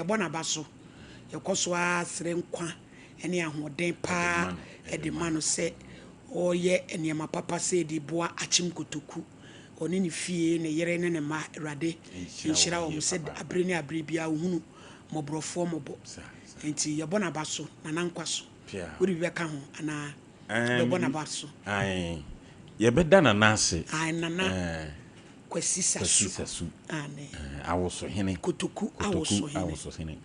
bona baso ye koso asre nkwa ene ahoden pa e de mano se oye eniema papa se di boa achim kotoku oni ni fie ne yere ne ma rade inshira wo se abre ne abre bia ohunu mobrofo mobo enti ye bona baso na nankwaso uri beka ho ana ye bona baso ye beda na nase nana kwasisa su ane awoso hene kotoku awoso hene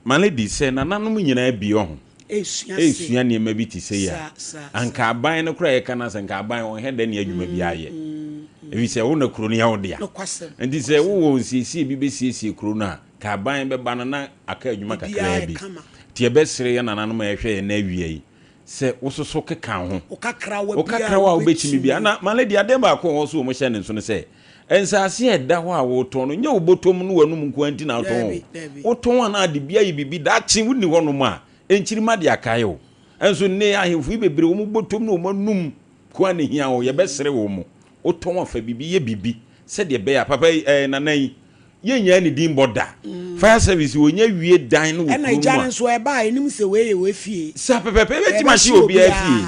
maledi se nananom nyina bi ho esua ne ma bi ti se ya anka aban no kura ye kana se anka aban on hede ne adwuma bi aye ebi se wo na kuro ne ya wo dia enti se wo nsiesie bi be siesie kuro na ka aban be ba na aka adwuma kakra bi tie be sere ya nananom ya hwe na awie yi se wososo keka ho okakra wa obetimi bia na maledi ade ba ko wo so mo hye ne nso ne se ensase eda ho a wo ton no nya obotom no wanum nkwanti na ton wo ton na ade bia yi bibi da chi wuni ho no ma enchiri ma de akayo enso ne ahemfu bebre wo mo botom no mo num kwa ne hia wo ye besere wo mo wo ton afa bibi ye bibi se de be ya papa nanan yenya ni din boda fire service wo nya wie dan no wo na ejane so e ba enim se we fie sa pepepe beti machi obi afie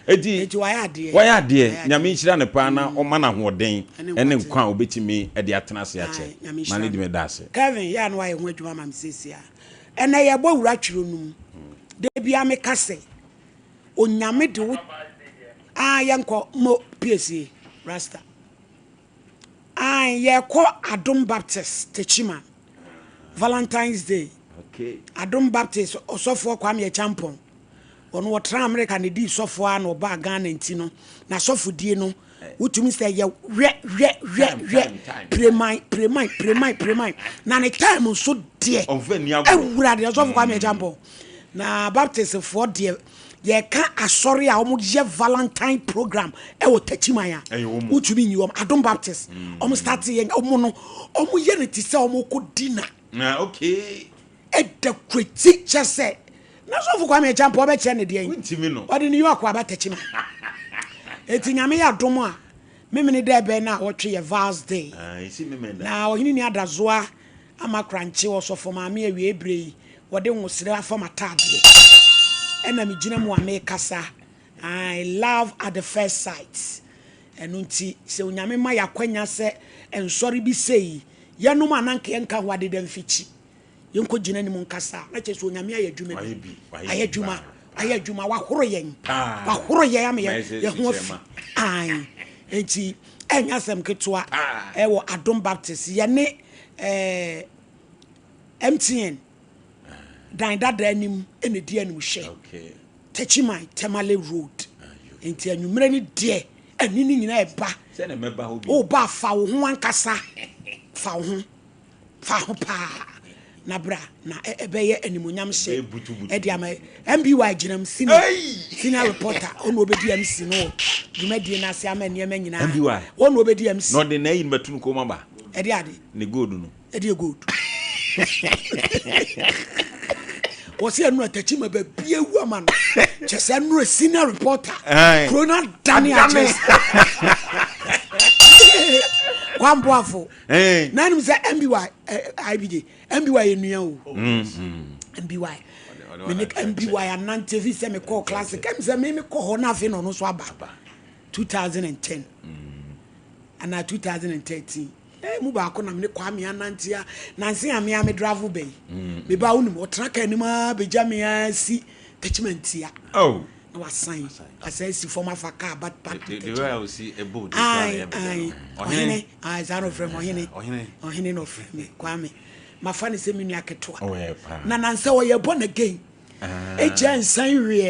eti waya de nyame nhyira ne pa na o ma na hoden ene nkwa obetimi e de atena se ache mane di me dase Kevin ya no waye ho adwuma mam sesia ene ye bo wura twiro num de bia me kase onyame de wo yanko mo PSA rasta ye ko Adom Baptist Techima Valentine's Day. Okay. Adom Baptist osofo kwa me champon. Ono wotra America ne di sofo a no ba Ghana ntino. Na sofo die no wutumi say ye premai. Na ne time so die. Ewura de sofo kwa me champon. Na Baptist for die ye ka asori a omo je Valentine program e wo Techima ya utumi nyi om Adom Baptist omo start ye omo no omo ye ne ti se omo ko dinner okay e de kweti che se na so fu kwa me champo be che ne de yin utimi no odi ni yo akwa ba Techima eti nyame ya dom a memene de be na wotwe ye Vals Day isi memenda na Oheneni Adazoa ama kranche wo so fo ma me awie ebrei wode nwosire afọ matade ena mi gina mu amekasa I love at the first sight enunti se onyame ma yakwanya se ensori bi sei yanum ananka yenka ho ade dem fichi yenko gina ni mu nkasa na che se onyame ayadwuma wa horo yen ame ye ho afi ai enti enya sem ketwa e wo Adom Baptist ye ne MTN dan dada anim ene die anim hye okay Techima Temale Road enti anwumre ni de ani ni nyina eba se na meba ho bi o ba fa wo ho ankasa fa ho pa na bra na ebeye animonyam hye e de ama MBY ginam senior reporter ono obedi MC no dwumadi na se ama niam nyina MBY ono obedi MC no de na yin batun ko maba e de ade ne gold no e de gold wasi anu Techima be biewu ama no chese anu senior reporter Corona Daniel kwamboafo nanim se MBY IBJ MBY enua o MBY menik MBY anante vi se me call classic em se me call ho na fe no no so aba 2010 ana 2013 mu ba ko na me kwa me anantia nanse ame ame drive bay me ba wonu o traka anima be jamia si Techima ntia oh na wasan asai si former faka but the way I see a boat Oheneni Zaro from Oheneni no from me kwame mafani se menu aketo na nanse wo ye born again e jan san wie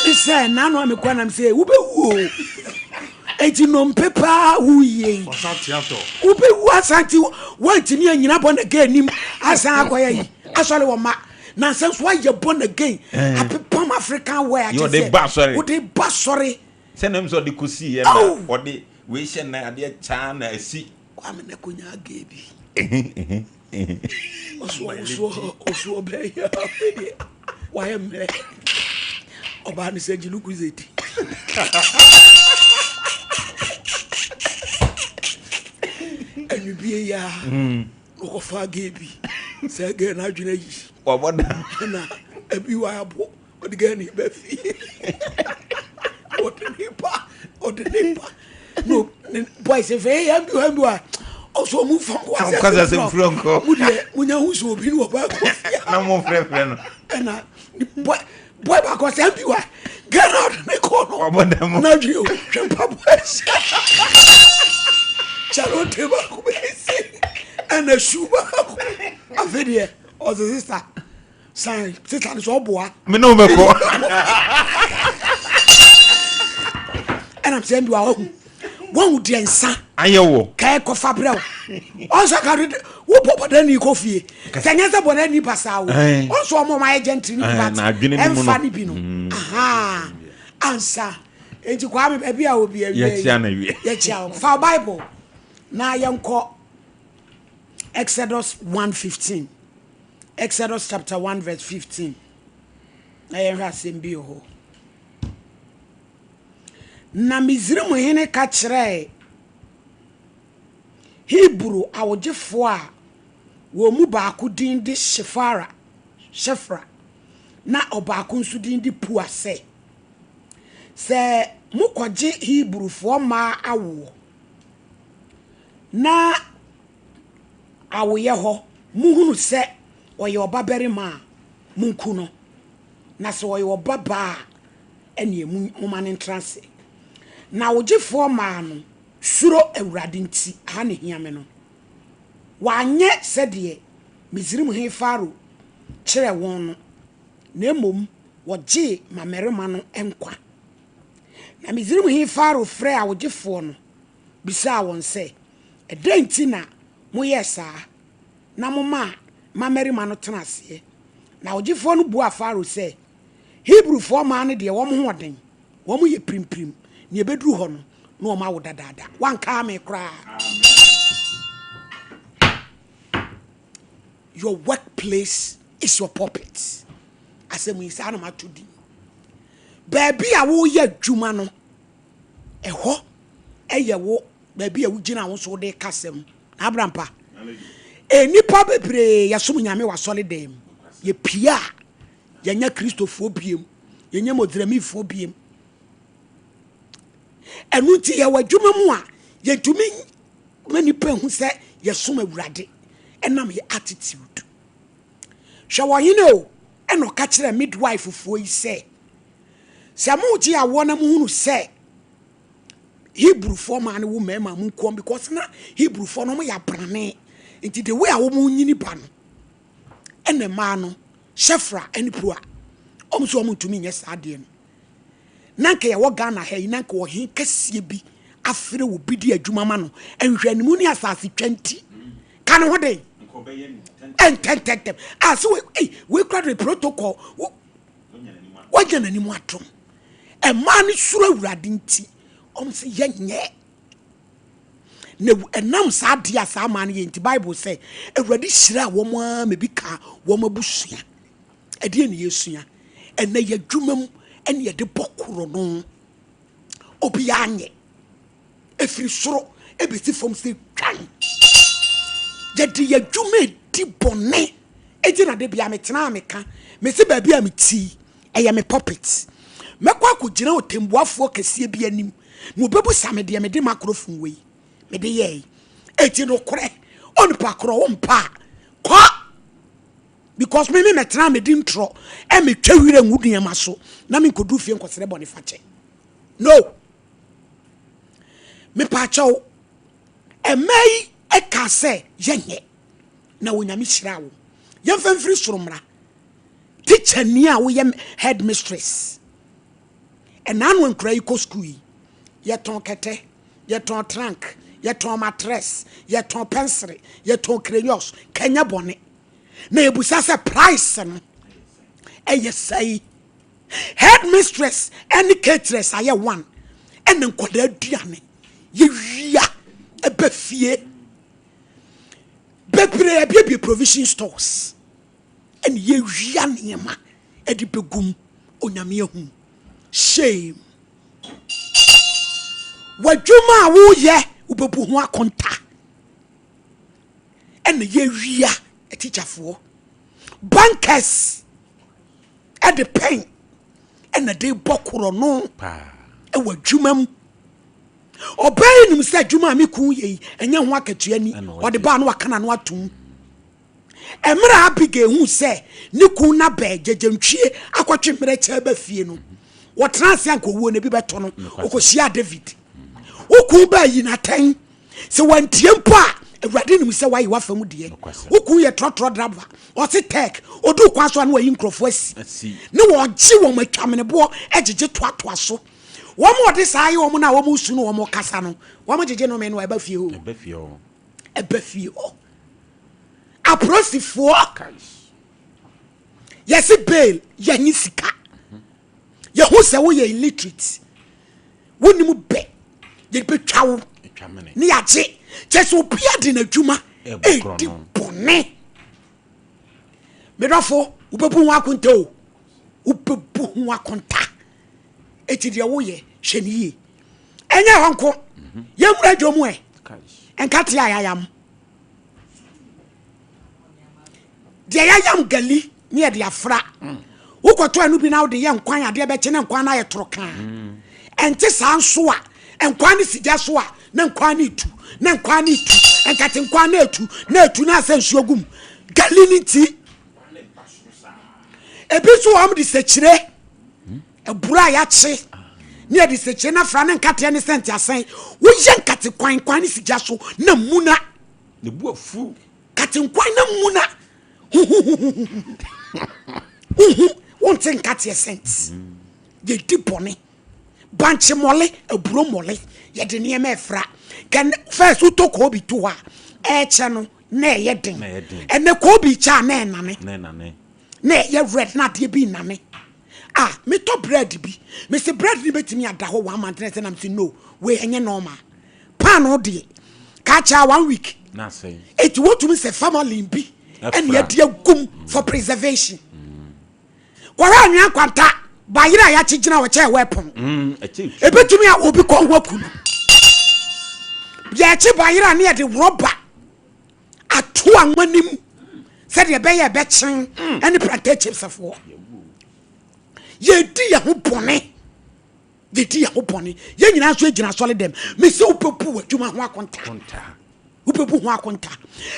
e say na no me kwa na me say wo be wu eti no mpepa wuye Osatiato ube wu asanti wantimi anyina born again nim asan akoya yi asole wo ma na sense why you born again apepam African way you dey ba sorry wo dey ba sorry se nem so de kosi ye na wo de we hye na ade cha na asi kwa me na konya gabi oso be ya why me oba ni se jilu kuzeti anubie ya okofa gebi se ge na adwene yi oboda na abi wa abo odiga ni be fi odenipa no boys if abi wa also move from kwasa se mfronko munya huso obi no ba ko na mo frefre no na boy ba ko se abi wa get out na ko no oboda mo na dwi o twempa boys chalo te ba ko be si ana shuba ko afedie o sister sai sister so boa me no me ko and I'm saying you are one would answer ayewo kai ko fabrel onso ka wo popoda ni ko fie sanyasa bona ni pasawo onso omo my agent ni bat emfa ni bi no aha answer enti kwa me bia a obi awie ye chia fa bible na yanko Exodus 1:15 Exodus chapter 1 verse 15 na yenhwa sembi ho na Misrim hene ka kire Hebrew awogefo a wo mu baako din de Shefra na obaako nso din de Puase se mukoje Hebrew fo ma awo na awoye ho muhunu se oye obabere ma munku no na se oye obaba ene mu mane transe na wogefo ma no suro awurade nti ha ne hiame no wanye sede Misrim he faro kire won no na emom woje mamerema no enkwa na Misrim he faro frɛ a wogefo no bisa won se edanti na moyesa na moma mamerema no tenase na wogefo no bua faro se Hebrew fo ma no de wo mo hoden wo mo ye primprim ni ebedru ho no na o ma wo dadada wan ka me kra your workplace is your pulpit asemu isa na matudi baby a wo ye adwuma no eho eye wo baby a wo gina wo so de kasem abrampa enipa bebre yasom nyame wa solidem ye pia yenya kristofo biem yenya modramifo biem enu ti ye wadwuma mu a yentumi manipa hu se yesom awurade enam ye attitude hwe wo hine o eno ka kire midwife fo yi se mu ji awo na mu hunu se Hebrew fo ma ne wo mema mu kom because na Hebrew fo no mo ya brane nti the way a wo mu nyini ba no ene ma no Shefra eni Pua omso omo ntumi nye saade no nanka ye wo Ghana ha yi nanka wo hin kasie bi afre wo bidi adwuma ma no enhwanimu ni asase 20 kan ho den ententem as we crowd protocol wo gana ni mu atom e ma ni suro awurade nti omse yenye ne enam saade asa ma ne nti Bible say awurade hira wo ma mebika wo mabusua ade ne yesua ena ye dwumam ene ye de bokoro no obi anye efiri soro ebesi fom se twan ye de ye dwuma di bone ejina de bia metena ameka me se ba bia meti eye me puppet mekwa akogina otembuafo kese bia nim no bebu same de me de microphone we me de ye eti no kore on pa kro wo mpa ko because me metena me di ntro e me twawire ngudua maso na me kodu fie nkosere bone fache no me pa chaw emai e ka se yenye na wonyame hira wo yemfamfiri soromra teacher ni a wo yem headmistress enanu nkra yi ko school yi yeton kete yeton trunk yeton mattress yeton pencil yeton crayons kenya bone na ebusa se price no say headmistress any caterers aye one and nkoda aduane ye wia ebefie bebre bia provision stores and ye wia niema edi begum onyame ahu shame wadwuma wo ye ubebu ho akonta and ye wia a teacher for bankers at the pen and the day bokuro no e wa dwumam obey nim say dwuma me kun ye enye ho akatuani o de ba no aka na no atum emra abige hu say ne kun na ba jejentwie akotwe mre cha ba fie no wo transe anko wo ne bi beto no okosia David wo ba yi na tan se wantie mpo a awurade nim se wayi wafam de wo ye trotro draba o se tek odu kwa so na wayi nkrofo asi ne wo gye wo matwamene bo egege toatoa so wo mo de sai wo mo na wo mo su no wo mo kasa no wo mo gege no me no eba fie o aprosifo yesi bail yanyi sika ye ho se wo ye illiterate wonimu be ye betwa wo ni yaje jesu obia de na dwuma e di bone medofo ubebu ho akonta o ubebu ho akonta eti de wo ye hweniye enye honko ye mura dwomu e enkate ayayam de ayayam gali ni e de afra ukoto anu bi na wo de ye nkwan ade be kye ne nkwan na ye toroka ente sa nso a nkwan ni sigya so a na nkwan ni tu na nkwan ni tu enkate nkwan na etu na asensu ogum gali ni ti ebi so am di sekire ebura ya che ni e di sekire na fra na nkate ne senti asen wo ye nkate kwan ni sigya so na muna ne bu afu kate nkwan na muna won't think at your sense. Ye deep on it. Banche mole, a bro mole, ye de near me fra. Can first who took Kobe to her, channel, nay, yedding, and the Kobe cha nay, nanny. Nay, ye red not ye be nanny. Ah, me to bread be. Mr. Bread liberty me at the whole 1 month, and I'm saying no, we hang normal. Pan all day. Catch her 1 week. Nothing. It won't to miss a family be. And yet dear gum for preservation. Kwara nwa kwanta bayira ya chigina wo che weapon ebetumi a obi ko hwaku ya che bayira ne de rubber ato anwanim said ye be chen any plantain chips afo ye di ya ho bone ye nyina so agina solid dem me se upepu adwuma ho akonta upepu ho akonta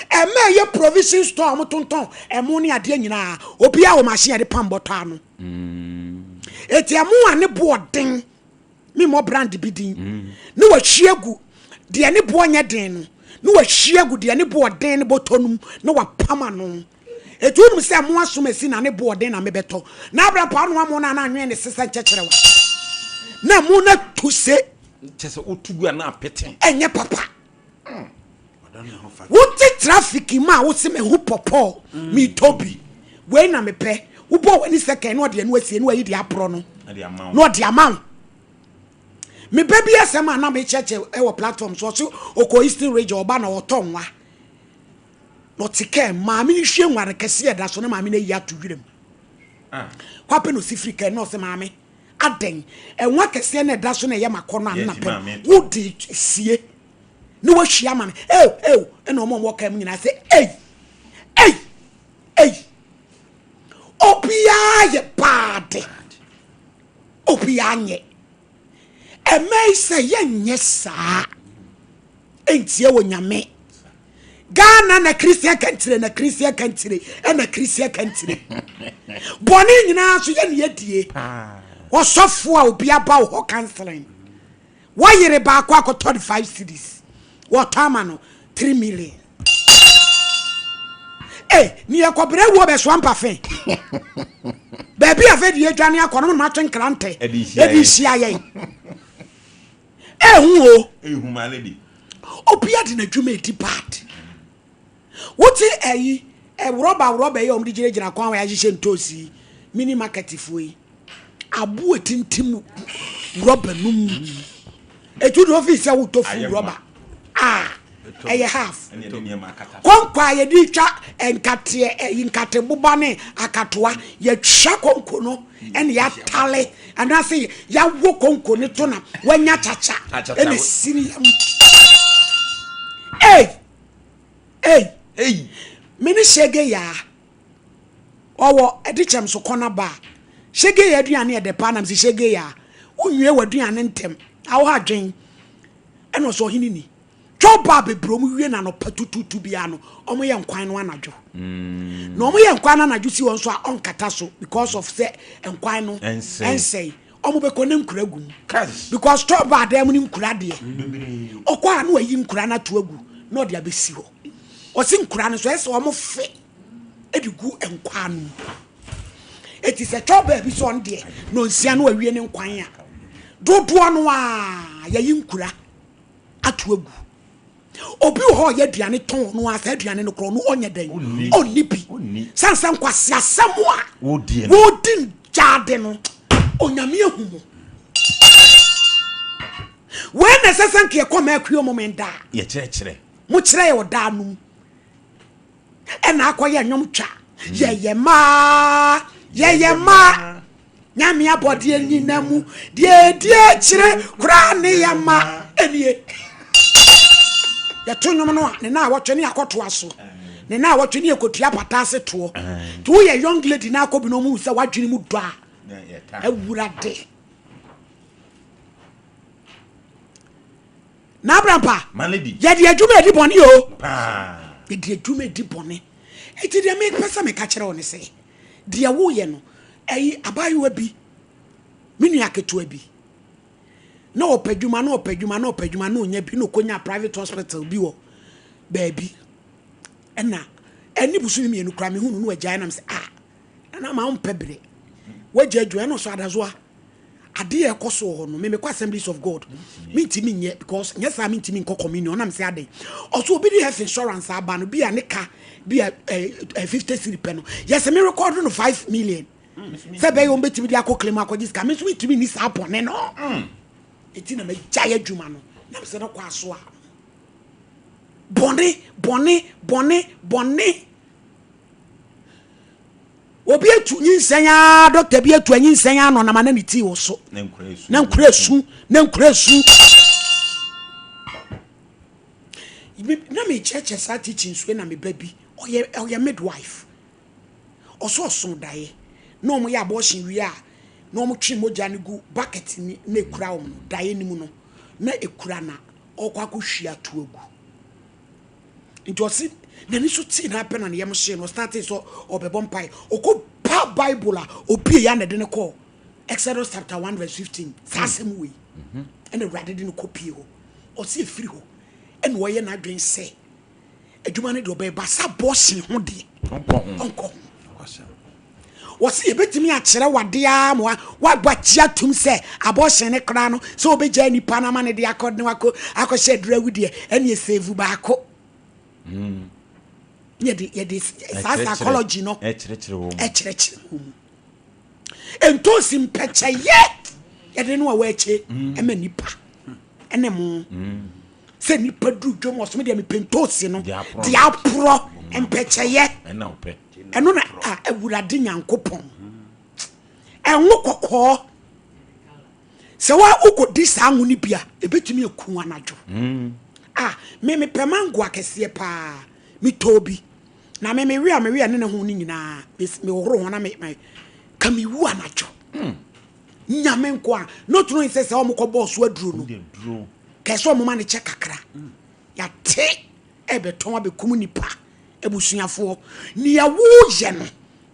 eme ye provision store mo tonton emo ne ade nyina obi a wo machine de pam boto ano eti amo ane boden me mo brand bidin ne wa hwiegu de ne bo nya den no ne wa hwiegu de ne boden ne botonum ne wa pam ano eti unum se amo asomasi na ne boden na me beto na abra pa no amo na na anwen ne sesa checherewa na mo na tuse chese otugu na apete enye papa what traffic ma wo se me hu popo mi tobi we na me pe wo bo wani second no de no asie no ayi de apro no no de amount me baby asema na me cheche e wo platform so oko Eastern region oba na otonwa no tike ma me hwe nware kese da so na ma me na yi atudwirem kwa pe no sifrika no se ma me aden enwa kese na da so na ye makono an na pe wo de sie no wa hia man ena omo mo kam nyina se opia ye bad opia nye emei se ye nye sa entie wo nyame Ghana na Christian country na Christian country na Christian country boni nyina so ye ne yedie osofo a obi aba wo counseling wa yire ba akwa 35 cities what amano 3 million ni ekobre wo be Sompa fe baby afa die dwane akono ma twen krante edi hia yen hu maledi opia de na dwuma edi bad wuti rubber ye omdi gire kwan wa ya hye ntosi mini market fuyi abu etintim rubber num etu do office ya wutofu rubber half konkwa ye di twa enkate bubane akatoa ye twa konko no ene ya tale anase ya wo konko ne to na wanya chacha ene siri Hey, mini shege ya. Owo edichem so corner bar. Shege ya aduane e de pa nam si shege ya. Unwe waduane ntem. Awo adwen. Eno so hini ni. Choba bebro mu wie na no patututu bia no. Omo ye nkwan no anadwo. No omo ye nkwan no anadwo si won so a onkata so because of say nkwan no ensei. Omo be konem nkura gu. Because choba dem ni nkura de. Okwa no ayi nkura na to agu. No de abesi ho. Osi nkura no so ese omo fe. Edigu nkwan no. It is a choba bi so on de. No nsia no awie ne nkwan a. Dodo no a yayi nkura atu agu. Obi ho ye duane ton no asa aduane no kro no onye den onni bi sansan kwase asemo a wodin jade no onyame ahumo when nesesan ke koma akuo momenta ye kire mo kire ye oda no e na akoye nwom twa ye ma nyame abode anyinamu die kire kura ne yama enie ya tonyo no ne na awotwe ne akoto aso ne na awotwe ne ekotua patase to to ye young lady na akobi no mu se wadwene mu do a awurade na brampa malady ya de adwuma edi bone o pa ye de adwuma edi bone eti de me pesa me ka kire one se de wo ye no ayi abayo bi minu aketo bi no opadwuma no nya bi no konya private hospital bi wo baby ena eni busu mi enu kra me hunu no agya na me se na ma ompebre wagya no so Adazoa ade e koso ho no me kwa Assemblies of God me ntimi nye because yes I me ntimi nko communion na me se ade also obi di health insurance aba no bi a ne ka bi a 50 cedi pe no yes me record no 5 million se be yo mbetimi di akoclaim akogis ka me so ntimi ni sa pone no eti na me jaya dwuma no na me se no kwa so a bone obi etu nyinsanya doctor bi etu nyinsanya no na ma na ni ti wo so na nkura su na me church sa teaching so na me baby oye midwife oso dae no mo ya abortion wi a no mo twi moja ne gu bucket ni na ekura wo no dae ni mu no na ekura na okwa kohwia to agu ntosi na ni so ti na pe na yem hye no start so obebom pai okọ pa bible a opie ya na de ne call Exodus chapter 1 verse 15 sasem we and the rather didn't copy ho or see free ho and why na adwen say adwuma ne de obeba sa boss ho de onko wasi ebetimi a kire wade a mo wa gbatia tum se abortion ne kra no so obeja nipa na ma ne de akod ne wako akose drawudie ene esave baako ye psychology no echire wo entosi mpeche ye de no wa eche ema nipa ene mo se nipa du dwom oso me de me pentosi no de apro mpeche ye ena ope eno na awurade nyankopon enwo kokko se wa ukodi sa anwo ni bia ebetumi eku anadwo me pemango akese pa mi tobi na me wi ne ho ni nyina me woro ho na me kami wu anadwo nyame nko a no tunu ise se o mko boss aduro no kese o moma ne che kakra ya te ebeton abekum nipa ebusuafo ni ya wo ye no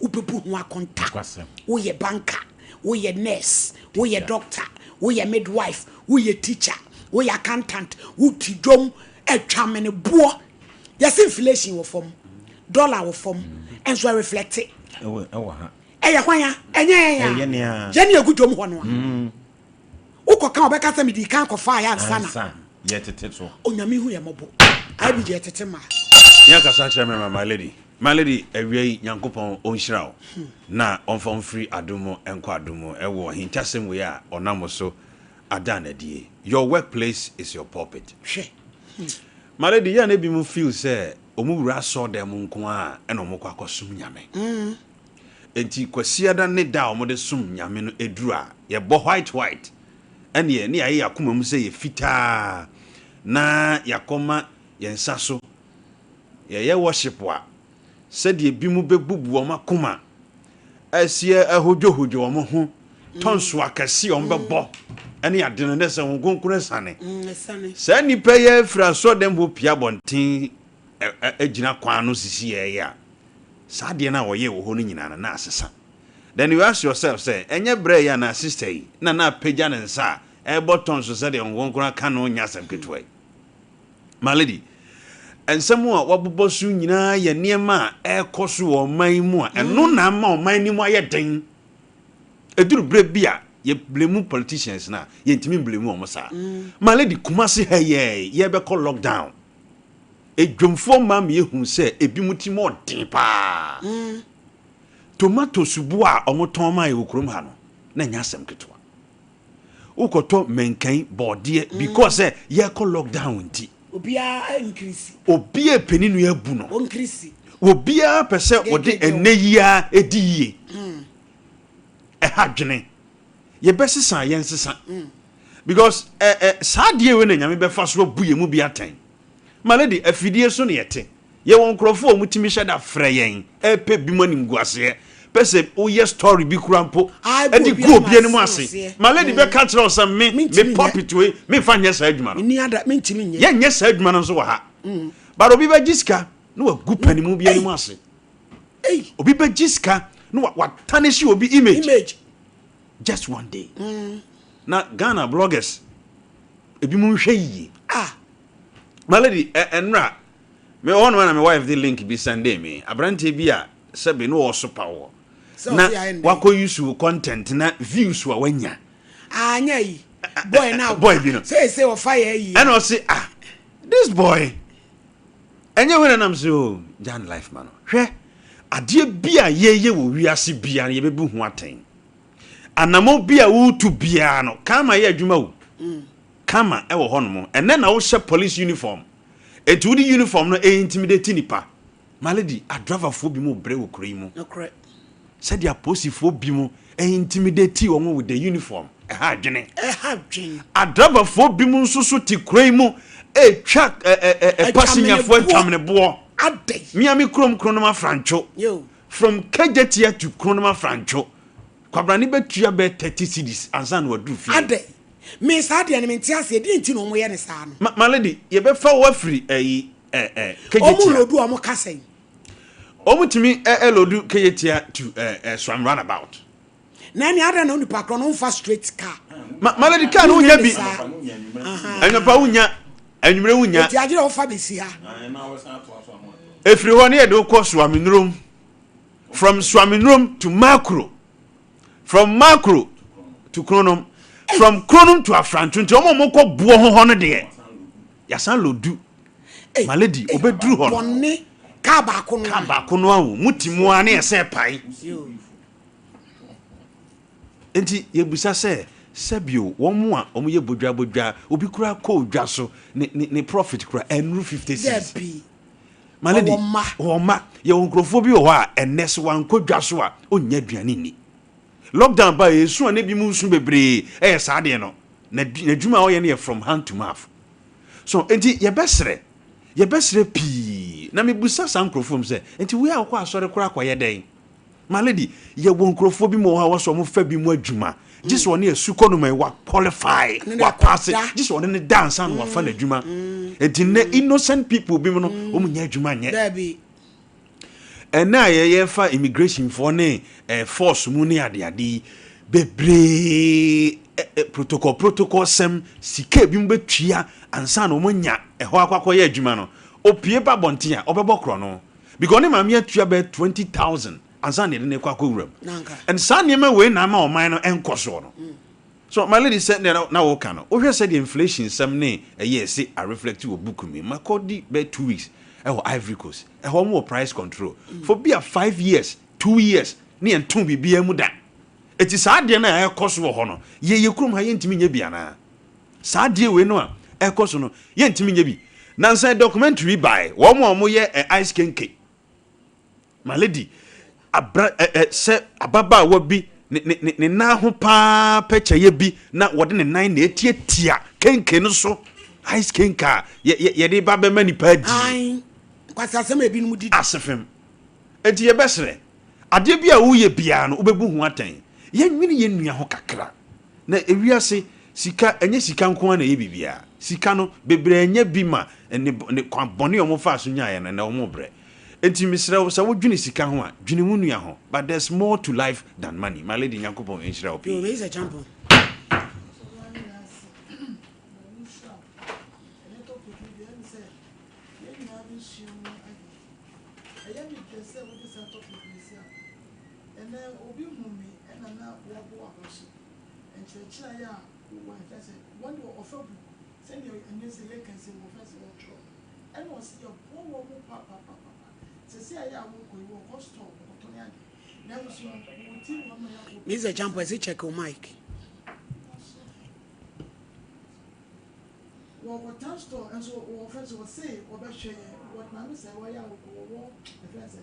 upepu ho akonta wo ye banker wo ye nurse wo ye doctor wo ye midwife wo ye teacher wo ye accountant wo tidom etwamene buo yes inflation wo form dollar wo form and so reflect it ha eya kwanya enye ya je ne agudom ho no ukoka obeka se medi kan kofa ya ansana ye tete so onyame hu ye mobo abi je tete ma ya kasa kire me my lady awie nyankopon onhyirawo na onfom free adumo enko adumo ewo hintasem we a onamo so adanadie your workplace is your pulpit my lady ya na bi mu feel say omwura so dem nko a ena omko akosum nyame enti kwasiada ne da omode sum nyame no eduru a ye bo white ene ne aye akoma mu say ye fita na yakoma ye nsa so ye worship wa said ye bi mu bebubu o makoma asie ahojohojo o mo ho tonso akasi o mbebo ene ade no nese won gonkun sane sa nipa ye fra so dem bo pia bonten agina kwan no sisi ye ya sa de na wo ye wo ho no nyina na asesa. Then you ask yourself, say, enye bre ya na sister yi na peja ne nsa e botton so say de ngonkura ka no nya sam ketwe. My lady, ensemu a wabobo su nyina ye niema e koso wo man mu a eno na ma o man ni mu aye den. Eduru bre bia ye blame politicians na ye ntimi blame o mo sa. My lady kumase ha ye be call lockdown. Edwomfo ma me hu say ebi muti mo den pa. Tomato subu a omoton ma ye okrom ha no na nya asem ketwa. Ukoto menkan bode because ye call lockdown nti. Obia increase. Obia peninu ya bu no. Increase. Obia pese ode eneyia ediye. Ha dwene. Ye besesa ye nsesa. Because sadie we na nyame be fa so bu ye mu bi aten. My lady afidie so ne yete. Ye won krofo omutimi hweda frɛ yen. Epe bi mani nguase. Pese o ye story bi kurampo. Edi go obi animu ase. My lady be catch us me pop it we me fa nyɛ sa adwuma no. Ni ada me ntimi nyɛ. Ye nyɛ sa adwuma no so wɔ ha. But obi be giska no wa gu panimu bi animu ase. Obi be giska no wa tarnish obi image. Just one day. Na Ghana bloggers ebi mu hwɛ yi. My lady enra me one man and my wife the link be Sunday me. Abrante bi a sebe no wo so power. Na wako use content na views wa wanya. Anya yi. Boy now. Boy bi no. Say o fire yi. And I say this boy. Enye when am so Jan life man. Hwe ade bia ye wo wiase bia ye bebu hu aten. Anamo bia wo tu bia no kama ye adwuma wo. Kama e wo hono ene na wo hye police uniform. Etu di uniform no e intimidate nipa. My lady, a driver for bimu bre wo kro mu. No correct. Said ya posi for bimu e intimidate omo with the uniform. E ha dwene. A driver for bimu so ti kro mu e twa passenger for twamne bo. Ade. Me ami krom kronoma francho. Yo. From Kejetia to kronoma francho. Kwabrani betua be 30 cedis ansan wa du fi. Ade. Me sa de me ntia se de nti no mo ye ne sa no. My lady, ye be fa wa free Kejetia. Omo lodu omo kasen. Omutimi elodu Kejetia to Swam roundabout. Na ni ada na onipa kro no fa straight car. My lady car no nya bi. Enyopa unya, enwumre unya. Ti agire ofa besi ha. Efri ho na ye do ko Swaminrom. From Swaminrom to Macro. From Macro to Kronom. From Kronom to Afrantu. Nti omo ko buo ho no de. Yasan lodu. My lady, obedru ho. Bonne ka ba ko no. Ka ba ko no awu mutimu a na ese pai. Enti yebusa se sebio womu a omo ye bodwa obi kura ko odwa so ne profit kura enru 50 cents. My lady, ma ye onkrofo bi o ho a enes wan ko dwa so a onya aduane ni. Lockdown ba yesu an bi mu nsu bebre sa de no na dwuma o ye ne from hand to mouth. So enti ye besre pi na me busa sankrofo se enti we akwa asore kura kwaye den. My lady, ye wonkrofo bi mo ha waso mo fa bi mu adwuma. Just one ye su kono mai wa qualify wa pass it. Just one ne dance and wa fa na adwuma. Enti ne innocent people bi mo no o mu nya adwuma nye. Baby. And now ye fa immigration for ne force mu ne ade bebre protocol sem sika bi mbetwia ansa na mo nya ho akwakọ ye adwuma no opie ba bonten a obebo kro no because ne ma me atua be 20,000 ansa na ne kwakọ wuram and san ne ma we na ma oman no enkoso no. So my lady said na wo kan no o hwe said the inflation sem ne ye say I reflect wo book me makodi be 2 weeks Ivory Coast more price control for be a 5 years 2 years ne enton bibia mu da eti saade na ekoso wo ho no ye krum ha ye ntimi nya bia na saade we no a ekoso no ye ntimi nya bi na nsa documentary by wo mo ye ice kenke my lady se ababa wa bi ne na ho pa pecha ye bi na wode ne nan na etietia kenke no so ice kenka ye de ba be mani pa di kwasi asem ebi nu di asefem enti ye besere ade bia wo ye bia no obebu hu atan ye nwini ye nua ho kakra na ewiase sika enye sika nko na ye bibia sika no bebre enye bi ma ne kwabone omo fa so nya ye na omo bre enti misre wo sa wo dwene sika ho a dwene mu nua ho but there's more to life than money my lady Yakobon enhira opi yo is a champion Mr. Champo, is it check your mic? What store and so offense will say or share what my miss why I will defense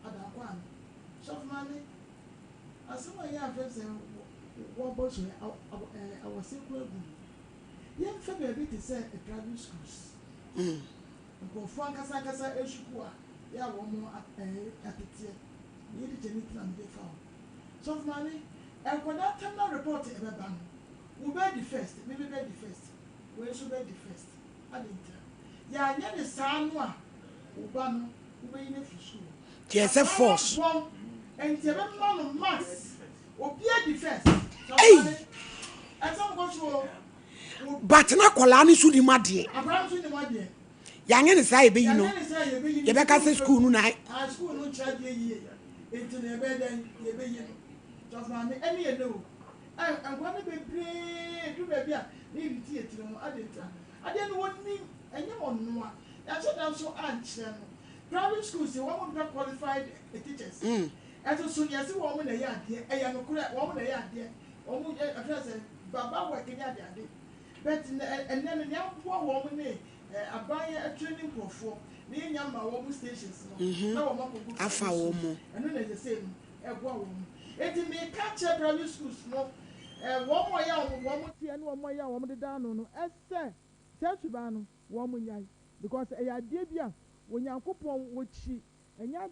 Adakwan. Soft money. As some of your friends what boss our simple. Young February to say a private schools. Go Francasa Eshua, yeah, one more at the you did anything and they found. Soft money, and when that time not report ever ban, we bear the first, maybe bear the first. We should bear the first. I didn't tell. Yeah, yeah, the son, Ubano, who may in a school. Yes, a force. And the man of mass will bear the first. Hey! And some go But na kwala su di madie. abraham su di madie. Yange ne sai be yi no. Ye be ka se school nu na. School no charge ye. Into the bed and ye be yi. Just man any ye know. And when be pray do baby a ni ti etiro no adenta. Ade no woni enye won no a. Ya so dan so anche no. Private schools they want to qualified teachers. And so yes we want na ye ade. E no kura we want na ye ade. Omo address baba work ni ade ade. But and then the woman a training profile, near Yama woman stations. No, I found one. And then the same, a woman. It may catch a private schools, no, one more young woman, and one more young woman down on Esther, Tachibano, woman yai, because a idea when young couple would she, and yet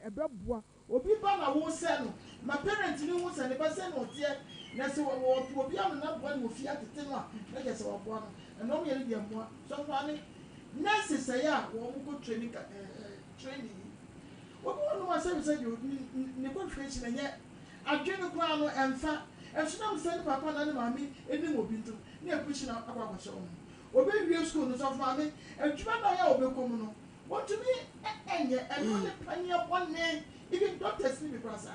a bubble, or people I won't sell. My parents knew once and never sent or dear. That's what will be enough one will fear to tell her. I guess our one and no merely more. So funny. Nurses say, one good training. What one was said you negotiation and yet I drink a crown and fat. And she now send papa and mammy, and then will be to near pushing out our show. Obey real school is of mammy, and Jumana will be common. What to me, and yet, and only penny up one name, even doctors sleep across her.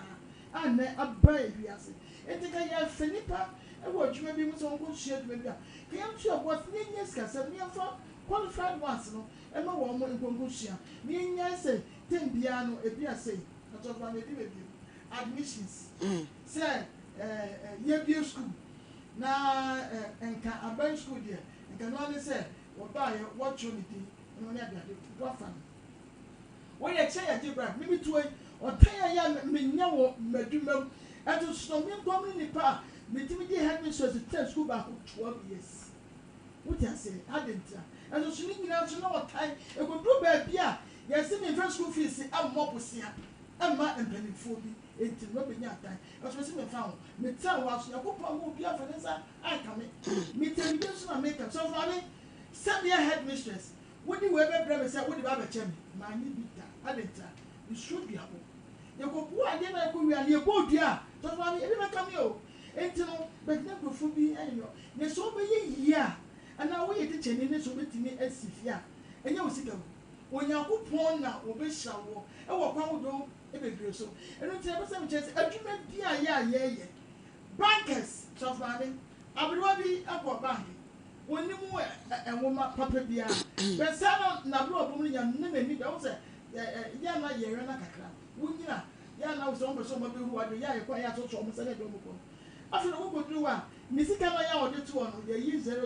And a brave, yes. And think I have Philippa, and what you may be so good shared with her. Can you sure what Ninias can send me for qualified ones, no, and no woman in Congusia. Ninias say, 10 piano, a beer say, not of one with you. Admissions. Say, year school. Now, and can a bench school dear, and can only say, or buy what you need, and only have the fun. When I say a different, maybe to it, or tell a young Minyawo, Medumel. And to some community park, Mitimidi had me so to tell school back 12 years. What I say, I didn't. And so swinging out to know what time it would do bad beer. Yes, in the first school fees, I'm more pussy. I'm not in penny for me. It's rubbing your time. As was in the town, Mitan was your papa will be up for this. I come in. Mitan does not make up. So, Father, send me a headmistress. Would you ever brother say, would you have a champion? My need be that. I didn't. You should be able. You go, why didn't I go? We are near both here. So, I never come here. And you know, but never for me, and you. There's so many years. And now we are teaching in this with me as if ya. And you see them. When you go porn now, or be shower, and what pound do every so. And don't tell us some chance. A human dear, bankers, so funny. I will be up bank. When you move and woman papa beer. But Sarah Nabro, woman, and never don't say, Yana Yerana Kakra. Wunya, Yana was almost somebody who had the Yaya quiet to almost a little. After the woman do one, Missy Kamaya or the 2 on the year 00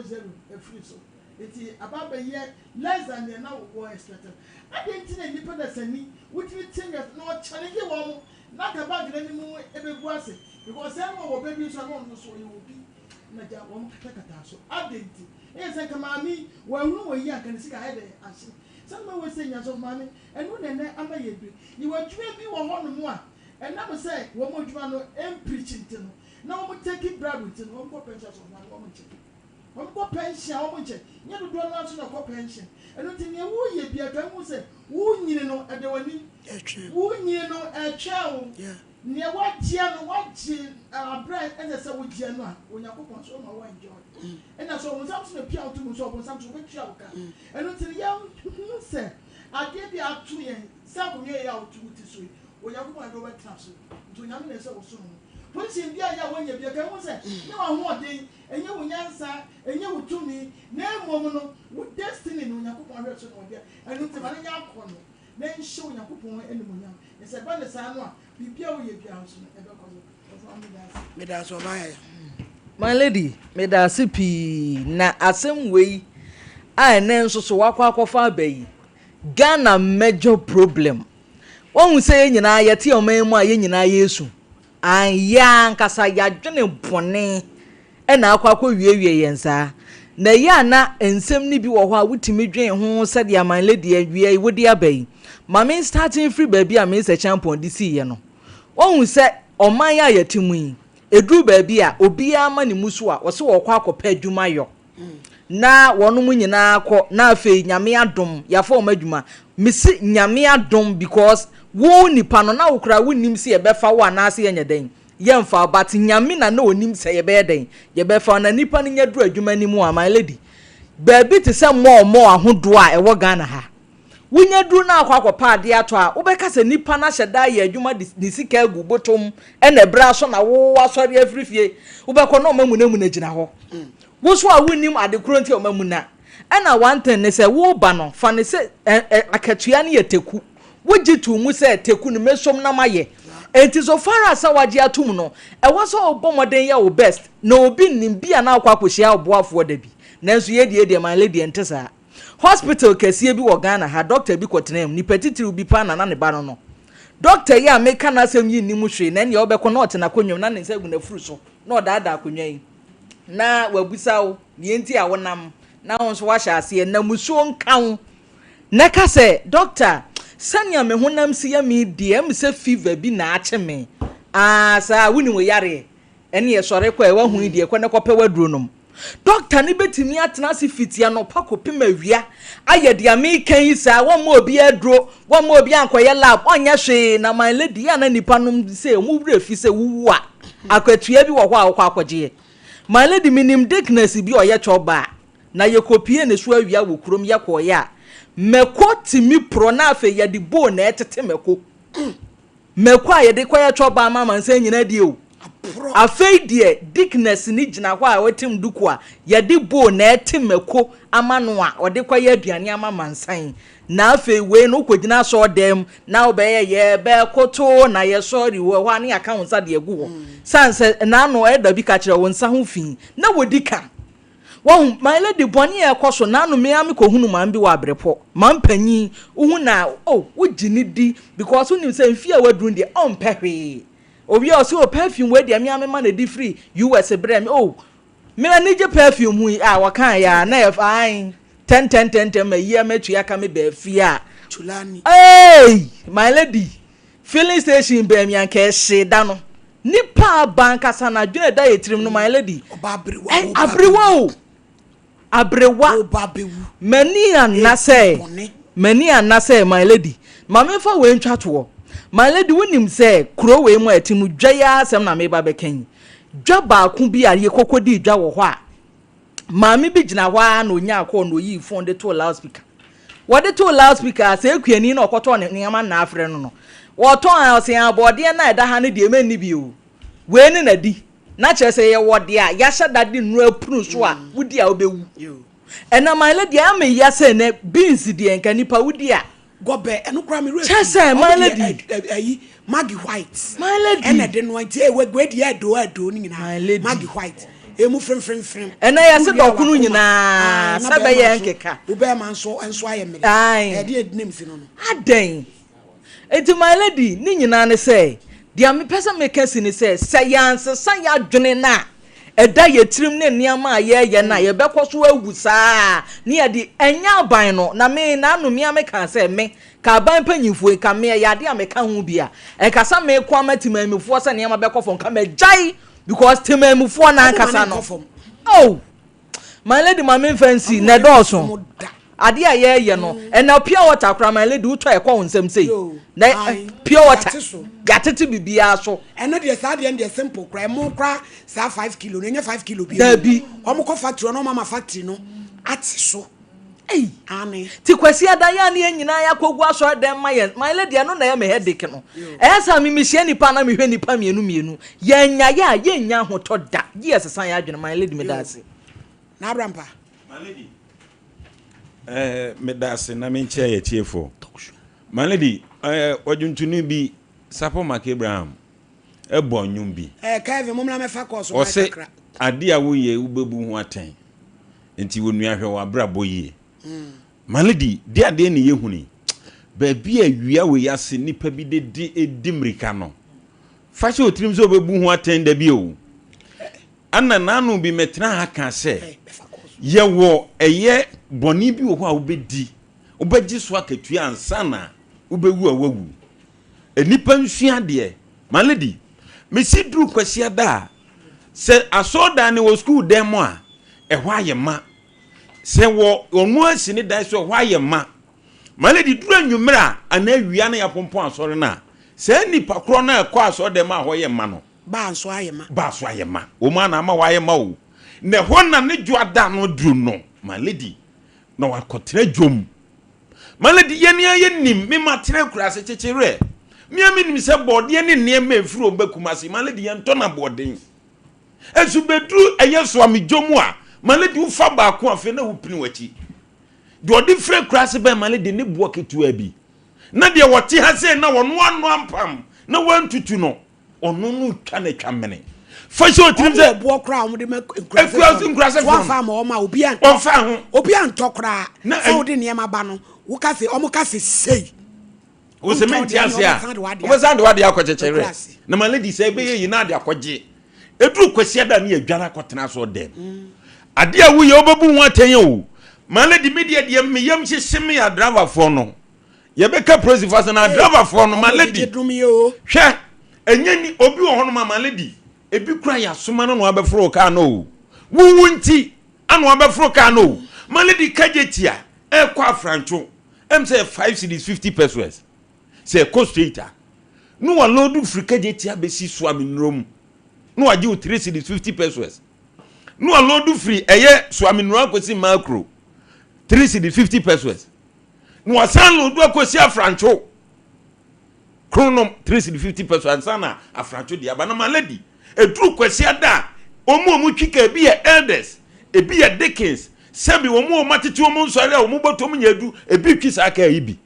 a free so. It's about a year less than the now war expected. I didn't think any person me, which we think of no challenging one, not about anymore every was it. Because some of babies are on so you will be. Naja won't take a so. I didn't. Yes, I come on me, well, no way I can see I had a Some will say, yes, of money, and when they am a you were trying to be 1 and never say, one more man and preaching to no. No one take it, Brabington, 1 more pension of 1 woman. 1 more pension, how much? You don't know no pension. And not in your woo, ye be a gun, say, woo, you know, at the one, woo, you know, a child. Near what Giano, what bread, and the so with Giano, when you put on so my wine joy. And I saw something appeal to me, so something which you can. And until young, say, I gave you up 2 years, some year out to sweet, when you go and go back to Yamina so soon. Put him there when you be a girl, say, no, I want day, and you will answer, and you will to me, no woman with destiny when you put on her so there, and until my young corner. Then show your coupon any money. It's a bad salon. Be pure with your house. My lady, made a sippy na same way. I know so wakwa far bay. Ghana major problem. One will say, you know, I yet your man, my yin yesu. And yan cassa ya journey bonnet. And now quack ye yensa. Na ya na ensem bi wo ho a wutimi dwen ho said ya my lady awia wodi abai. Mama starting free baby a me se champion this year no. Won say oman ya yatimu yi. Edru baby a obi ama ne musu a wo se wo kwa akopa adwuma yo. Na wono mu nyina akọ na afei nyame adom ya fa omadwuma. Misi nyame adom because wo nipa no na wo kra wo nim se ye befa wo anase ye nyeden. Yemfa but nyame na onim se ye be den. Ye befa na nipa no nyadru adwuma ni mu a my lady. Baby te se mo ahodo a e wo Ghana ha. Winya duru na akwa ade ato a obeka se nipa na hyeda ye adwuma di sika agu botom e na bra so na wo asori afrifie obekọ na omamu na gina ho wo so a wonim ade kro nti omamu na e na one thing ne se wo ba no fa ne se akatua ne yeteku wo gitu mu se teku ne mesom na maye enti so far as waje atum no e wo so obomoden ya wo best na obi nim bia na akwa akohia oboafo da bi nanso ye de my lady entesa hospital kesi bi wo Ghana ha doctor bi kwotenem ni petitiri bi pa na ne ba no doctor ya meka na asem yi nimu hwe na ne obekọ na ote na konwom na ne nsa gu na furu so na odaada akonwa yi na wabusa wo ne enti a wonam na won so wa sha ase na musuo nkan na ka se doctor sanya me honam si ya me DM se fever bi na ache me sa wuni wo yare ene ye sore kwa e wa hu die kwa ne kope waduro nom doctor ni betimi atena se fitia no pakopim awia ayede ame kan yi sa wo ma obi aduro wo ma obi ankoye lab onya hwe na my lady ya na nipa nom se mu wura fi se wuwu a akwatua bi wo ho a akwaje my lady minim dickness bi oye choba na ye kopie ne so awia wo kurom ye ko ya meko timi pro na afa ye de bo na etete meko a ye de kwa ye choba mama nsa nyina die o afei die dickness ni gina ho a wetim duku a ye de bo na etemeko amano a ode kwa ye aduane ama mansan na afei we no kogina so dem na obeye ye be koto na ye sorry wo ho ane aka wonsa de egu ho sanse na no e da bi ka kire wonsa ho fin na wodika won my lady boni e koso na no me am ko hunu man bi wa brepo man panyi hu na wo gini di because unim say mfi a wadrun de on pehwe obi o se o perfume we de me am ma na di free US bre me me na je perfume hu a wakan ya na e fine 10 me year metu ya ka me be fia chulani my lady filling station be me anka she da no nipa banka sana dwene da yetrim no my lady abrewa many anase my lady mama fa we ntwa to my lady wonim say kuro we mu atimu dwaya asem na me ba bekan dwa ba ku bi ariye kokodi dwa wo ho a mama bi gina ho a na onya akọ na oyi phone de to loudspeaker what de to loudspeaker say akuani na okoto ne yama na afre no woton a se abode na eda ha ne de mani bi o we ni na di na chere say ye wode a ya hya dade nu apunu so a wudi a obewu ena my lady am ya say na beans de enka nipa wudi a gobe enu kra me chere say my lady ayi Maggie White my lady ena de no ante we gwedi ado ni nyina Maggie White emu frem ena ya se dokunu nyina sabe ye nkeka ube ma nso aye mere e de edinem si no aden enti my lady ni nyina ne say dia me pesa me kasi ni say sayanse san ya dwene na eda ye tirim ne niama ye na ye bekọ so awu saa ne ye di enya aban no na me na anu me ameka se me ka aban panyimfo ka me ya de ameka ho bia e kasa me kwa matimamifo se niama bekọ fon ka me jai because timamifo na kasa no oh my lady mama fancy na dawson ade a ye no and now pure water kra my lady utwa e kwa nsem sei na pure water gatete bibia so and no dey sad and dey simple kra mo kra sa 5 kilo no 5 kilo bi da bi omo ko factory no mama factory no ati so ani ti kwasi adaya na nyina ya kogu aso dem my lady no na ya me headache no esa mi hia nipa na me hwe nipa mienu yenya ya yenya hoto da yes san ya adwene my lady me da ase na abrampa my lady me da ase na me nche ya tiefo my lady wajuntunu bi sapo mak Abraham ebonyum bi Kevin mum na me fa course o se ade a wo ye ubebu ho aten enti wonu ahwe wa brabo ye my lady de ade ne yehuni ba bi awia we yase nipa bi de edimrika no fa se otirim so obebu ho aten da bi o anna nanu bi metena ha ka se ye wo eye boni bi wo ho a obedi obegi so akatua ansana obewu awawu enipa nsua de my lady me si dru kwasi ada se asoda ne wo school dem a ehwa ayema se wo onu asini dai so ehwa ayema my lady dru anwumra ana awia na ya pompon asore na se nipa kro na ekọ asode dem a hoyema no ba so ayema o ma na ama wayema o ne hona ne juada no dru no my lady na wakotre dwom my lady yenim me matre kura se chechere minim se bode ne ne ma efuro bakumasi my lady yento na bode esu bedru eyeso amidwomu a my lady ufa ba ko afi na wupini wachi de odi fre kura se ba my lady ne buo ketu abi na de wote ha se na wono anu ampam na wantutu no onu nu twa na twamene fashion trim se buo kra o de nkrase wa fa ma o ma obi an fa ho obi an tokra so de ne ma ba no wo ka se o mo ka se sei o se menti asia o sande wa de akochechere na my lady say be yi na de akoje eduru kwasi ada na adwara kotena so dem ade a wo ye obebu ho aten o my lady media de me yam hyehye ya driver for no ye be ka prosifa na driver for no my lady hwe enyani obi wo hono my lady ebi kura ya soma no abefro ka no wuwunti anu abefro ka no my lady kajetia e kwa francho em say 5 cedis 50 pesos say cost straighter no wa lodu free kajetia be si so aminrom no wa ji 3 cedis 50 pesos no wa lodu free eye so aminro akosi macro 3 cedis 50 pesos no wa san lodu akosi afrancho kronom 3 cedis 50 pesos ansana afrancho dia ba na my lady edru kwasi ada omu twika bi ye elders ebi ye deacons sebi omu matete omu nsore a omu botom nyadu ebi twisa aka yibi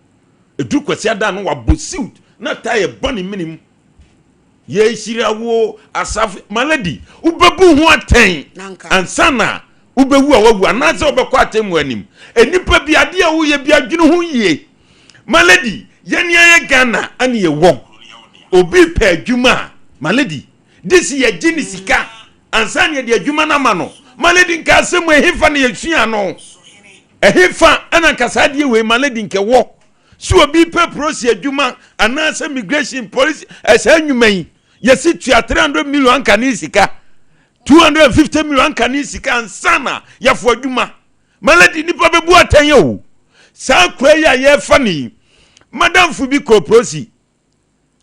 edru kwasi ada no wabosiut na taye boni minim ye hirawo asaf malady ubebu ho aten ansana ubewu awagu anase obekọ atemu anim enipa bi ade a wo ye bi adwene ho yie malady yeni ye Ghana ani ye wo obi pa adwuma malady this ye jini sika ansanya de adwuma na ma no malady nka asemu ehifa na yesua no ehifa ana kasade we malady nke wo so obi pe prosi adwuma anasa immigration police esa nwuman yesi tua 300 million kan sika 250 million kan sika ansana yafo adwuma malady nipa bebu atanye o sa kura ya ye fani madam fubi ko prosi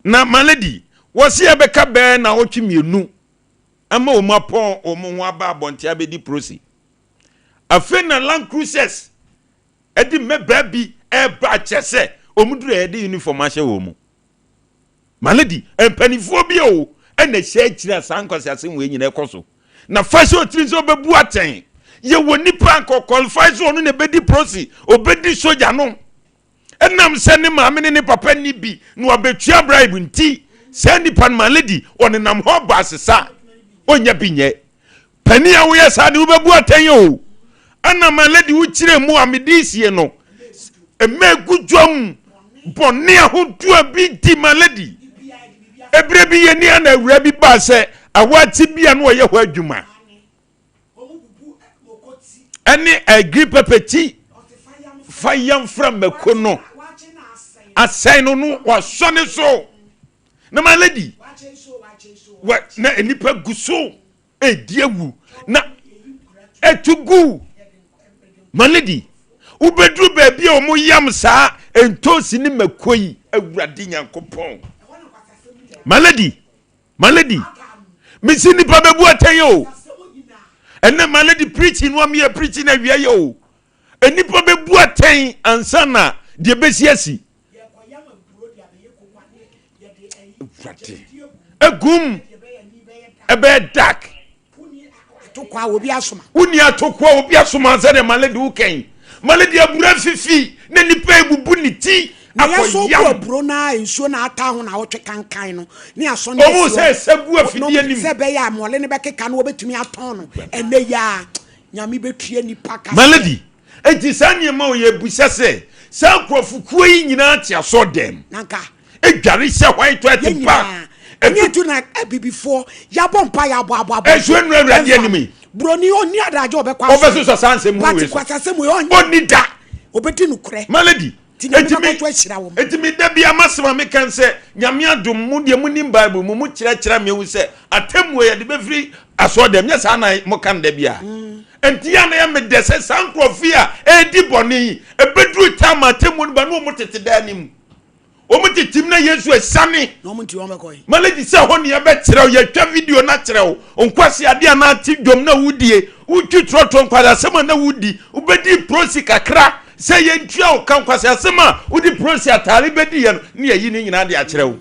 na malady wasi abeka be na otwimienu ama o mapon o mo ho aba abonti abedi prosi afi na Land Cruisers edi meba bi e ba chese o muduru edi uniform ahye wo mu malady empanifo bi o ena hye kira sankwase asem we nyina ekoso na fashion trinzo bebu aten ye woni prank qualify so no na bedi prosi obedi soja no enam se ne maame ne papa ni bi no abetua bribe nti sendi pan malady onenam ho basesa onya binye pani a wo yesa de wo bebu aten o ana malady wo kire mu amedisie no emegu dwom boni ahodu abi di malady ebre bi ye ni ana awura bi ba se awati bia no ye ho adwuma any agree pepeti fire from Mekono assign no was sonny so na my lady what na nipa guso e diewu na etugu my lady ubedru baby o mo yam saa entosi ni makoyi awurade nyankopon my lady misi nipa bebu atenyo ene my lady preaching no me preaching na wiye yo enipa bebu aten ansana de besiasi egum ebe dark to kwa obi asoma uni atokwa obi asoma zere maledi uken maledi abura fifi na nipa ebubu ni ti akoyam aburo na ensuo na ata ho na wotwe kankan no ni aso ne omo se sebu afidi anim se be ya mole ne bekeka no obetumi aton no ene ya nyame betue nipa ka maledi enti sanye ma oye busa se sankrofukue yi nyina ati aso dem nanka edware se hwan to atimpa etu na before ya bompa ya abo esu enu awurade animi broni oni adaje obekwa obeso so sanse mu we kwasase mu oni da obeti nukure maledi etimi da bia masema me kan se nyame adom mu de mu nim bible mu kire me wu se atemwe ya de befri aso dem nya sa na mo kan da bia enti ya na ya me de se sankrofia edi boni ebedru tama atemwe ba no mo tete da nim o mo titim na yesu asane no mo nti o mekoy maledi se ho ne ya be kire o ya twa video na kire o onkwase ade na ati dwom na wudie utwi trotro nkwada sema na wudi ubedi prosi kakra say ye ntua o kan kwase asema udi prosi atare bedi ye no ne yi ni nyina de a kire o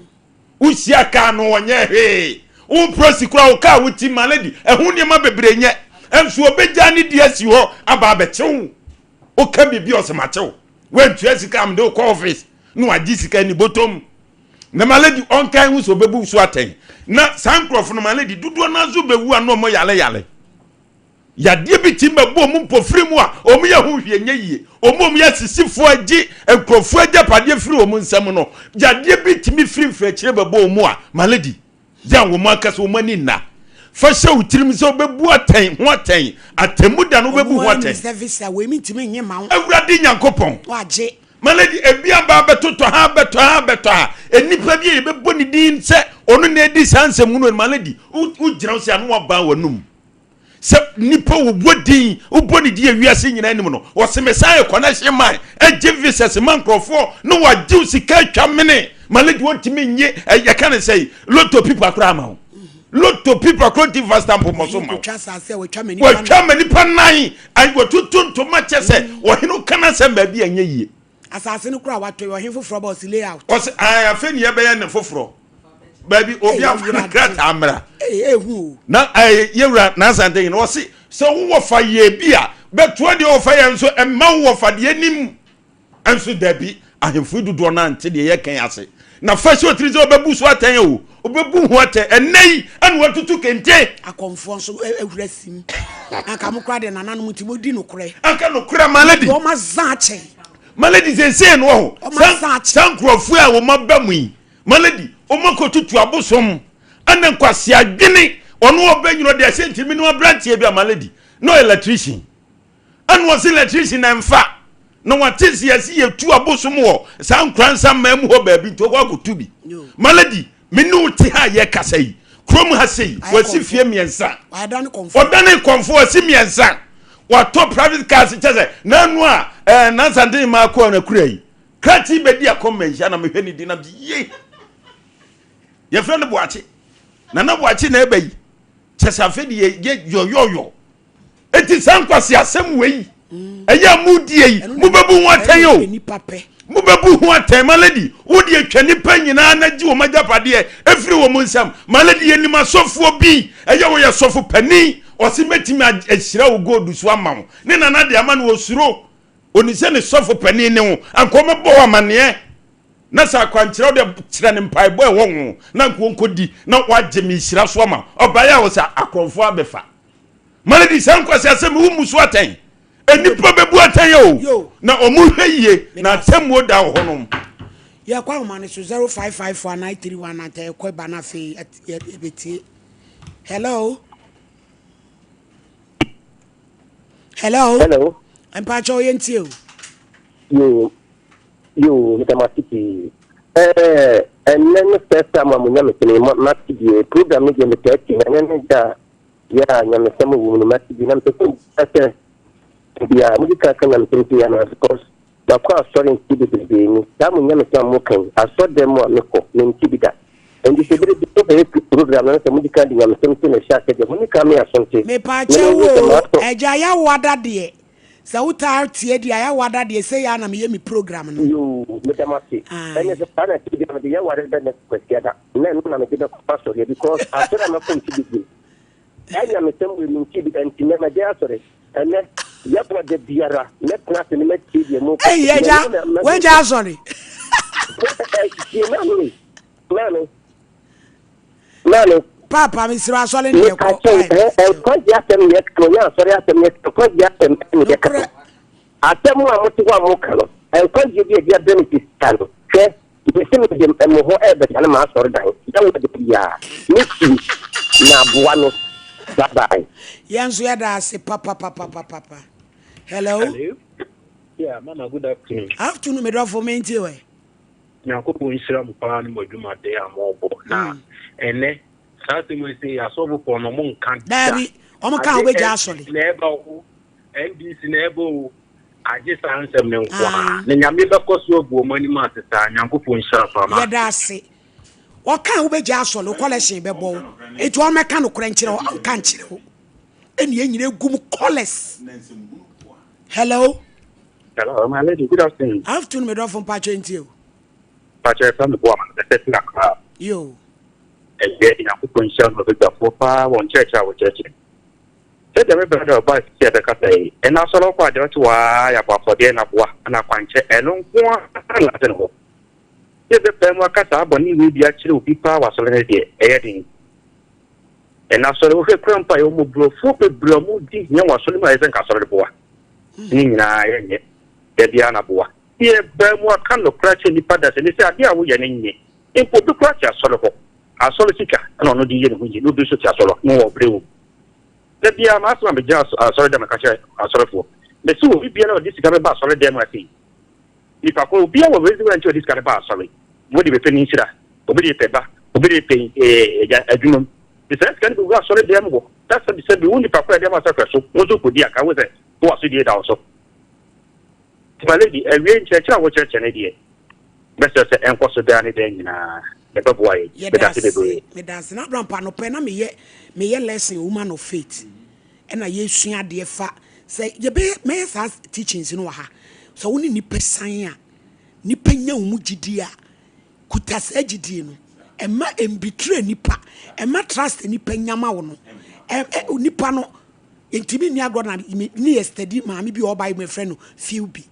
usia ka no onye he o prosi kura o ka wuti maledi ehun ne ma bebre nye enso obegya ni de asi ho aba bechew o ka bibi o sema chew we ntua sika am de o office no agi sika ni botom na maledi on kan hu so bebu so aten na sankrof no maledi dudu na zo bewu ano mo yale ya die bi timba bo mu mpofiri mu a omu ya hu hwie nye yie omu ya sisifo agi enkrofo agi pade firi omu nsam no ya die bi timi firi mfra kire bebo omu a maledi ya wo mu akase omu ani na fa sha utirim so bebu aten ho aten atemu da no bebu ho aten service a we mi timi nye ma awurade nyankopon waje maledi ebia ba betoto ha enipa bi e bebo ni din se onu na edi sansem no maledi u gira se anu aba wanum se nipa wo bodin u boni di awiase nyina nim no wo se mesaye connection man eje visas man crofo no wa jiu sika twamene maledi wontimi nye ya kan say lot of people akra ma lot of people akra di vast ampo moso ma wo twamani panan ai wo tutunto ma chese wo hinu kana se ba bi anye yie asase no kura wato wo hin foforo ba osile out wo se afa ni ye be ye ne foforo baby obi afuna grata amra ehu na yewura na sante no wose so wo fa ye bia beto de wo fa ye nso emma wo fa de anim enso dabi ahemfu dudo na ante de ye kan ase na fa so tri so obebu so atan o obebu ho atan enai anu watutu kente akonfo nso ehura sim aka mokra de nana no mutimo di no kore aka no kora maledi o ma zache maledi sense no ho sankrofu a wo mabamu yi maledi o makotutu abosom ana nkwase adwene ono obenyino de sentimi no brantie bia maledi no electrician anu was electrician na mfa no watisi asi yetu abosom wo sankransa mamu ho baabi to kwa kutubi maledi menu ti ha ye kasai krom ha sei wasi fie miensa odane konfo wasi miensa wato private cars chese nanu a na sande ma ko na kurai krati bedi akomenja na mehwani di na ye ye friend boachi na boachi na ebayi chese afedi ye yoyoyo eti sankwase asem wei eya mudie yi mubebu ho atan yo mubebu ho atan maledi wodi atwani pa nyina na gi wo majapade efiri wo munsam maledi yenim asofo bi eya wo ye sofo pani osimetimi ahira wo godu so amawo ne nana de ama no osuro onise ne sofo pani ne ho ankoma bo amane na sa kwankyerɛ de kyerɛ ne mpaebɔ ɛwɔ ho na nkonkodi na wagye me hyira so ama ɔbaya wo sa akrɔmfo abefa maledi sankwase asɛm wo muso atan enipa bebu atan yo na omu hweye na atemmo da ho no ya kwa ma ne so 05549319 ko ba na fe ebetie hello Hello. I'm Pacho Yentio. You, Mr. And then the first time I'm going to be a program in the 30, and then, yeah, I'm some woman, to be able to be a medical and because the cross story in Tibet that will never come working. I saw them more in Tibet. And this is a program, and medical and something a shot at the money coming or something. Me Pacho, a Jaya Wada dear. So tie the I wada they say I am a program. You, Mr. Marty, and as a father to the year, whatever next question, then I'm a bit of pastor here because after I'm a phone to be. I am a same women and to never dare, sorry. And then, yet what the Biara, let nothing make TV move. Hey, yeah, where's your sorry? Mano. Papa, Mr. Rasolin, I can't just yet, sorry, I tell you what you want, I can't give you a benefit. Okay, you see him and whoever can master die. That would be now, Buano. Bye. Yes, we had say Papa. Hello. Yeah, Mama, good afternoon. Afternoon, me drop for me into it. Now, Coco Islam Pan, Moduma, they are more now. And then, something we say, I saw upon a monk can't. Daddy, I'm a can't wait, Jason. Never, and this never. I just answer me. Then I made a cost of money, master, and Uncle Punshap. Yeah, that's it. What can't we just solo collection, Bebo? It's one mechanical cranch or can't you? And you gum colors. Hello, my lady, good afternoon. Afternoon, me drop from Pacho into you. Pacho from the woman, the second club. You. And getting a Punshap of the Papa, one church, our church. Said the brother about the cafe, and I saw quite a why about for the end of what and I can't check and on one. Yes, the pen workers are bonny will be actually people was already adding. And I saw a crump by almost blow for the blow, deep, no one so much as a castle boy. Nina, the Diana boy. Here, Bramwa can't look crash in the padders and they say, yeah, we are in me. In put the crash as sort of a solicitor, and on the year when you do such a sort of no blue. The Diana master be just a solid democrat, a sort of. The two will be able to discover about solid democracy. If I could be able to discover about sorry. What do you pay Nisha? Obey paper, obey pay a dream. The sense can go solid demo. That's what they said. We only prepare them as a person. What to put the account with it? What's the data also? My lady, a real church, our church, and idea. Mr. and what's the danny thing in the boy? That's not rampano penna me lesson woman of faith. And I use dear fat say, you be may have teachings in Waha. So only Nipesanya Nipenya Mujidia. Kutas ejidino emma embitire nipa emma trust nipa nyama wo no nipa no intimi ni agro na ni yesterday maami bi obai my friend no feel bi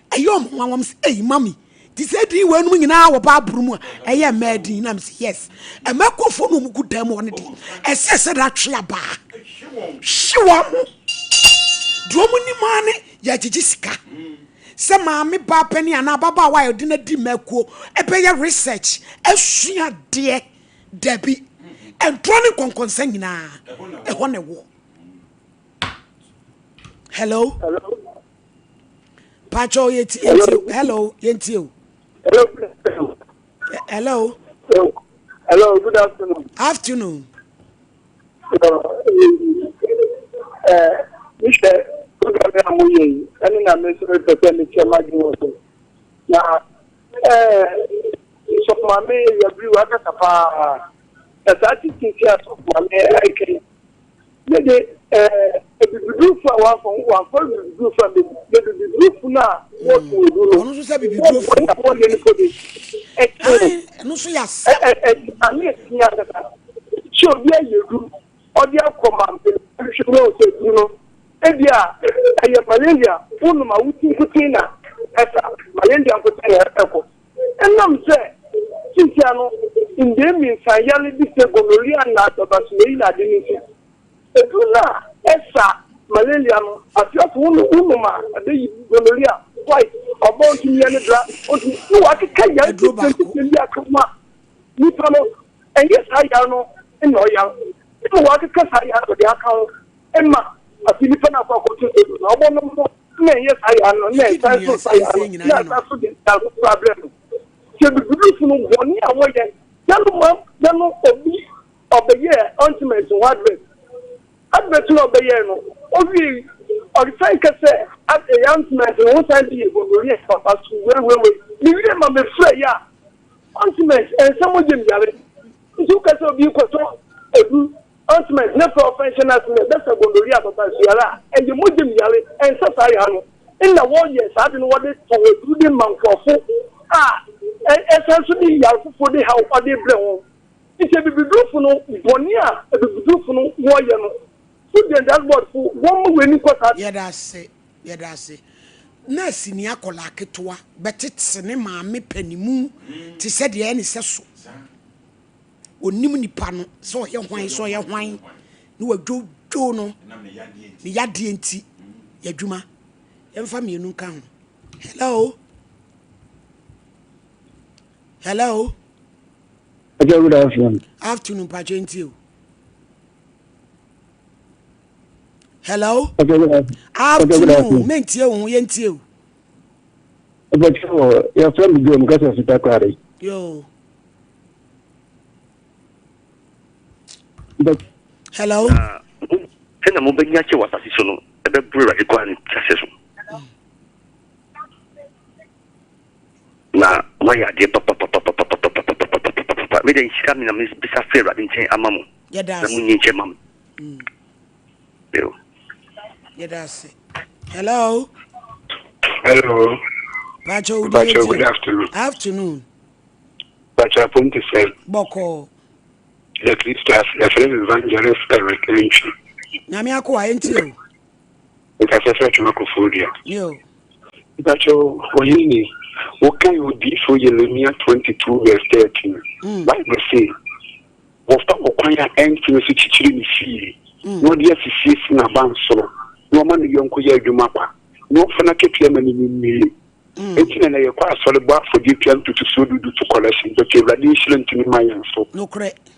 ayom wanwam say mami ti say di wanu nyina wo ba burumu eye madin na say yes emma kofo no mugu dam won di ese da twe aba shiwa duomu ni mane ya jijisika se maami ba pani ana baba wa yodi na di makuo ebeye research asua de dabi entroni konkonsa nyina eho ne wo. Hello Pacho yeti hello yenti Hello, good afternoon Mr. And I'm Mr. Maggie. Now, so my maid, you are a as I think of my I can. If you do for one for do from the group now, what we do? No, so yes, so yeah, you do. Audio command, you know. Ebia aya malaria unu ma wuti kutina esa malaria kutina eko enam se tintia no inde mi sayale bi se gonorrhea na tabasme ina dinisi eduna esa malaria no afia unu ma ade gonorrhea why obo ntimi ne dra otu wa keka ya tinti akoma ni pano enye saya no eno ya wa keka saya no de aka emma ati nipa na kwa kotu do na obo no na yes I no na so na so the problem se bi du no boni awo ye no obi obeye ultimate hardware advert no obeye no obi or the fact say at a young man who said he go really papa so we really ma be free ya ultimate and someone dem yare so ka so bi ko so edu ultimate na professional me that's a go really papa so yara and the modem yare and so sorry ano in the 1 year I don't what to do the man for essentially yare for the how for the brain it's a be do for no bonia a be do for no wo ye no student that word for one we ni kwata yeah that's it nurse ni akola ketewa betete ne maame panimu ti se de ene se so onim nipa no so ye hwan ni wadwojo no ni yade enti yadwuma yemfa mienu ka ho hello good afternoon pachenti hello afternoon mentie o yentie o but your friend go because of that query yo hello tena mo benya che wasasi so no ebe buru e kwa ni tase so na waya de papa me de shika mi na mi bisa fera din chen amamu ya da mu nyi che mam yo ya da se hello Bacho, good afternoon. Bacho, point to say. Boko. The Christians, the friend evangelist, Eric Lynch. Namiako, I ain't you. It has a search of Macophodia. Yo. Bacho, Oheneni, what can you be for Jeremiah 22, verse 13? Bible say, what Okwaya entry to Chichini Sea. No dear to see in a bansolo. No man young Koya no Fanaketiam and It's in a quite solid bar for DPM to so do to collection, but you're radiation to my so. No correct.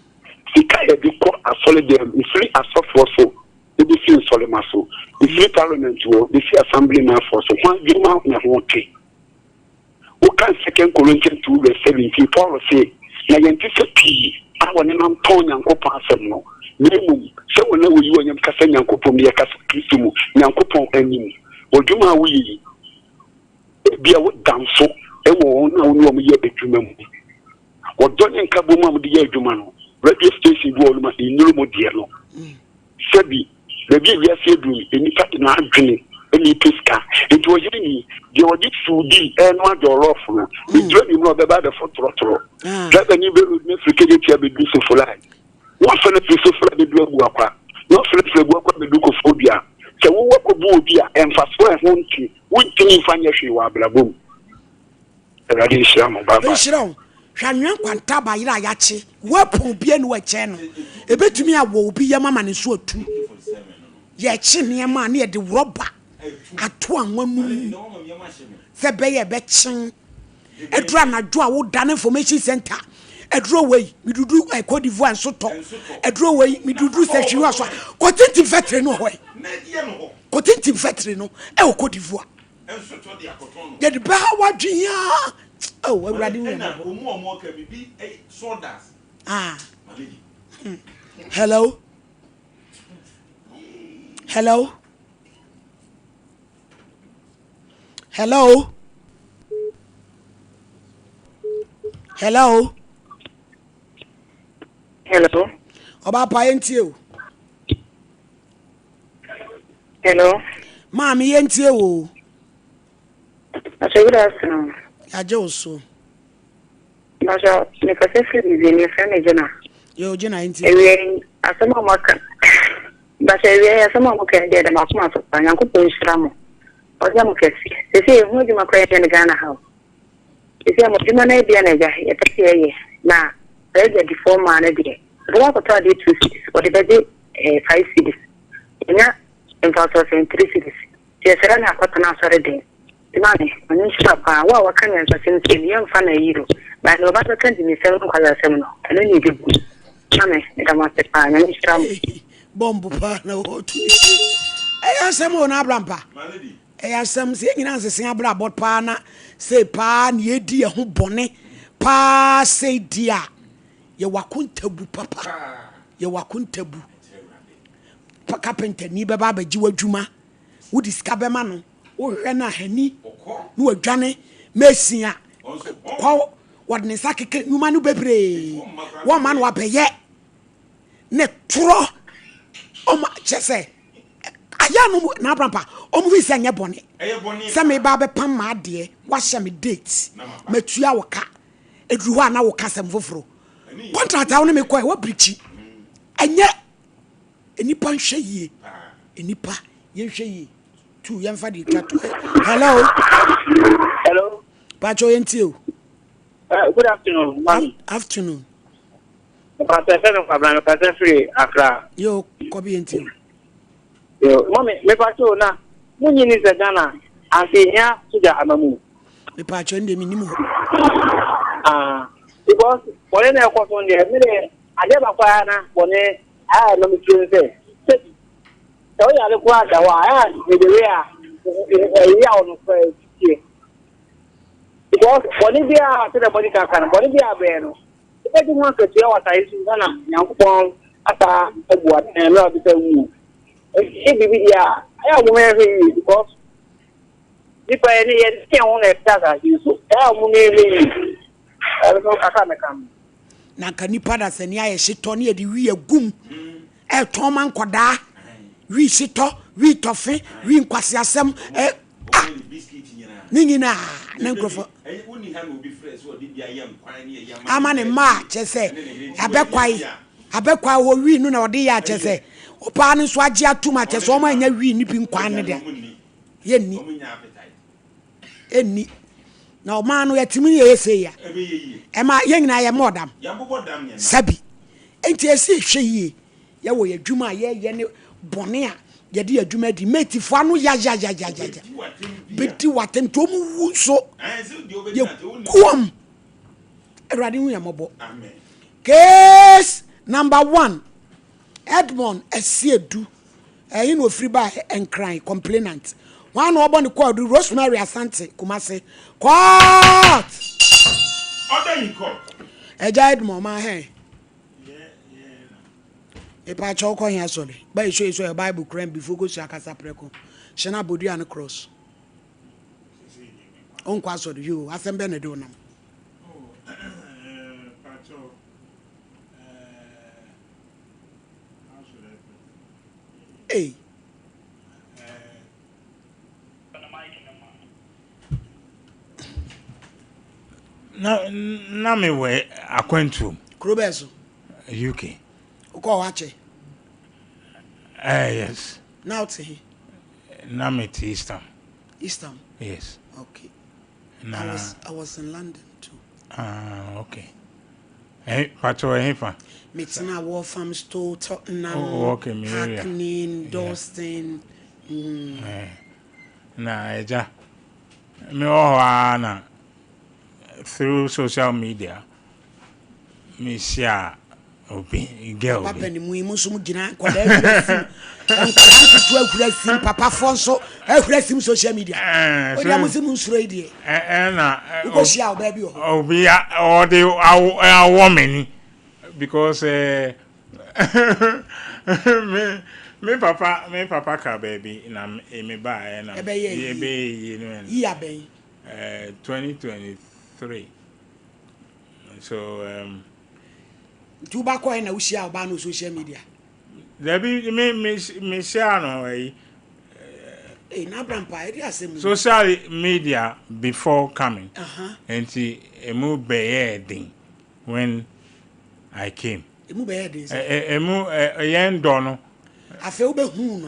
The Kaya be called a solid them, if free as soft so, it be free solid muscle. The free parliament will be free assembly now for so one you out in a whole tea. What can 2 Corinthians 2 verse 17 Paul say, P, I want to turn and go past them no. Minimum, so whenever you and your Cassan Yanko from the Cassakistumu, Yanko enemy, or do my we. Be a damn so, and won't know me yet a human. Or don't you come with the year human? Radio station volume in no more dear. Sebi, the Biblia said, in the pattern I'm drinking, any pisca. It was me, the audit should be and one door off. We dread him not about the foot throttle. That the new business we can get be do so for life. One for the piece of the blue walker, not for the walker the leucophobia. So we walk a board here and fast forward one thing. We think financially wablabum. Radisham Baba. Shiro, Shanyan Quantaba Yachi, Wapon Bien White Channel. A bit to me, I will be your mamma and so too. Yachin near man near the robber. At 1 moon. Febay betching. A drama draw down information center. A drawway, we do a Cote d'Ivoire and Soto. A drawway, we do session. What did the veteran away? Cotinti veteran, El Cote d'Ivoire. Get the power, Gia. Oh, I'm ready. Ah, hello. Hello. Hello. Hello. Hello. About Paentio. Hello. Mammy, Entio. I say good afternoon. I just so. Masha, make a safety in your family, Jenna. Yo, Jenna, Entio. As a mama can. But I some more can get them up and Uncle Punstramo. Or Yamukesi. They say, who do my credit in the Ghana house? If you are a human idea, now, I get the 4 man a day. The walk of 2 cities, or the baby 5 cities. In fact, 3 cities. Yes, I don't have an answer day. The money, and you shop, what can I say? Young fan a hero. But no matter 20 minutes, and then you do. Come, it must be fine, and it's Bombo partner. asɛm o na abrampa asɛm sɛ nyina nsese abra bot pa na sɛ pa na yɛdi ɛho bɔne pa sɛ di a yɛwakontabu papa yɛwakontabu carpenter ni bɛba abɛgye w'adwuma wodi sika bɛma no wohwɛ no ahani na wadwane mesia kɔ wɔde ne nsa keke nnwuma no bebree wɔma no wabɛyɛ ne torɔ ɔma kyɛ sɛ aya no na abrampa ɔmo fi sɛ nyɛ bɔne sɛ meba bɛpam ma adeɛ wahyɛ me date matua wo ka ɛduru hɔ a na wo ka sɛm foforɔ contract a wo ne mekɔɛ wabirikyi ɛnyɛ enipa nhwɛ yie enipa yɛnhwɛ yie tu yɛmfa de twa to hello pacho yɛntie o good afternoon mami afternoon pastor fẹ́mi kwabra pastor free Accra yo kɔbi yɛntie yo mami me pacho na mo nyini sɛ Ghana ase hia suja amamu me pacho ndɛ mi nimu because bɔne na ɛkɔ so deɛ mene adeɛ bakɔ na bɔne no me tiri sɛ sɛ woyɛ ade kɔ ada hɔ a medewe a ɛyi a ɔno fɛ tie because bɔne bi a sɛ dɛ bɔne kaka no bɔne bi a bɛɛ no wobɛgye ho akatua wɔ asae so sana nyankopɔn asa abua mmerɛ a ɔde sɛ wu bibi deɛ a ɛyɛ a womɛhwɛ yie because nipa yɛ ne yɛde ho na ɛfita asase so ɛyɛ a womɛhwɛ yie ɛbɛsɛ kaka mɛka mo na ka nipa da sɛ ne ayɛ hyetɔ ne yɛde wi agum ɛtɔn ma nkɔdaa wi hyetɔ wi tɔfe wi nkwasiasɛm ne nyinaa ne nkurɔfo ama ne mma kyɛ sɛ abɛkwae wɔ wi no na ɔde yɛ akyɛ sɛ ɔpaa no nso agye atom akyɛ sɛ ɔma anya wi ne bi nkwan ne deɛ yɛnni na ɔmaa no yɛtumi yɛ yɛsɛ ya ɛma yɛn nyinaa yɛ mɔdam sabi enti ɛsɛ hwɛ yie yɛwɔ yɛ adwuma a yɛyɛ ne bɔne a yɛde adwuma di metifoɔ ano ya bɛdi watem nti ɔmu wu nso yɛkuam awurade hu yɛmmɔbɔ case number 1 Edmond Esiedu ɛyi na ofiri ba ɛnkran complainant one no ne called Rosemary Asante Kumase court order in court Edmond ma he Epa cho ko here sorry ba show your Bible crime before go to akasa preko shena bodu an cross on kwa sorry you asembe ne do nam pacho hey na me we akwantu Krobeso UK uko wache yes now to he na me to Eastern yes yes okay I was in London too okay pacho hefa meeting our farm store Tottenham okay me area Hackney Dalston na eja me na through social media me share obi girl papa ni mu so mu gina kwada ahurasim to ahurasim papa fonso ahurasim social media o dia musim nsuro idie na uko share oba bi o obi o de woman because me papa ka baby na me ba na be you 2023 so tu ba ko na ushia oba no social media there be me share no na brampa edi asem social media before coming and emu be din when I came emu be din emu yen do no afe wo be hu no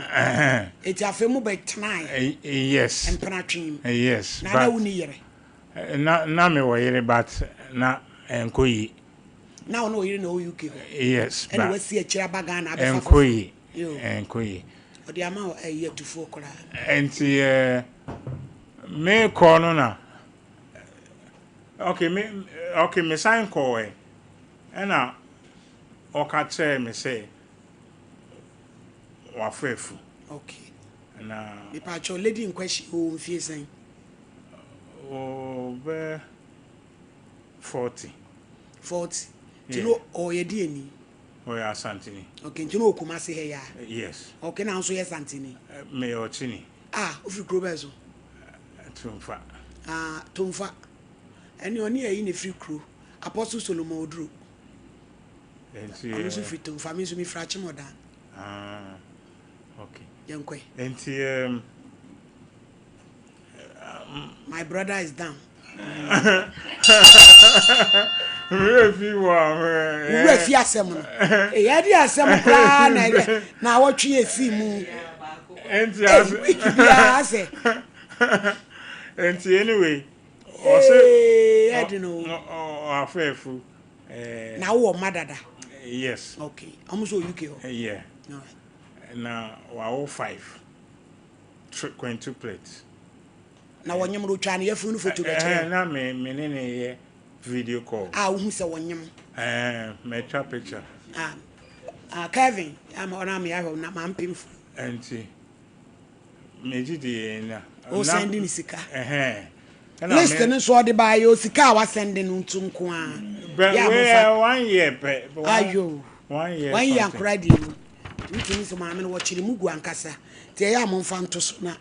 eti afe mu be tnai yes empratwin yes na na woni yere na me wo yere but na enkoyi now no yere no UK yes and we see a chira baga na abefa enkoyi odi ama yetufo kora enti me call no na okay me sign call na o ka che me say wafefu okay na the patrol lady in question who saying over 40 do you know or ye dni or ya santini okay do you know Kumasi here yes okay now so yes santini me ochini ofi krobezo tumfa and you near in a free crew Apostle Solomon Odru I'm so free to family so me fracture more than okay yankwe and my brother is down refi asem no e ya di asem kra na wotwe efi mu enti ase enti anyway o say I don't know afefu na wo madada yes okay almost UK yeah no na wa 5 22 plates na wonyem ro twa na yafu no photo be na me nene ye video call hu se wonyem me twa picture Kevin ona me ya na mampimfu enti meji de na o send ni sika listen so de ba yo sika wa send no ntu nko a ya 1 year pe ayo 1 year 1 year akra di witini so ma me no wo chiri mugu ankasa te ya mo mfa nto so na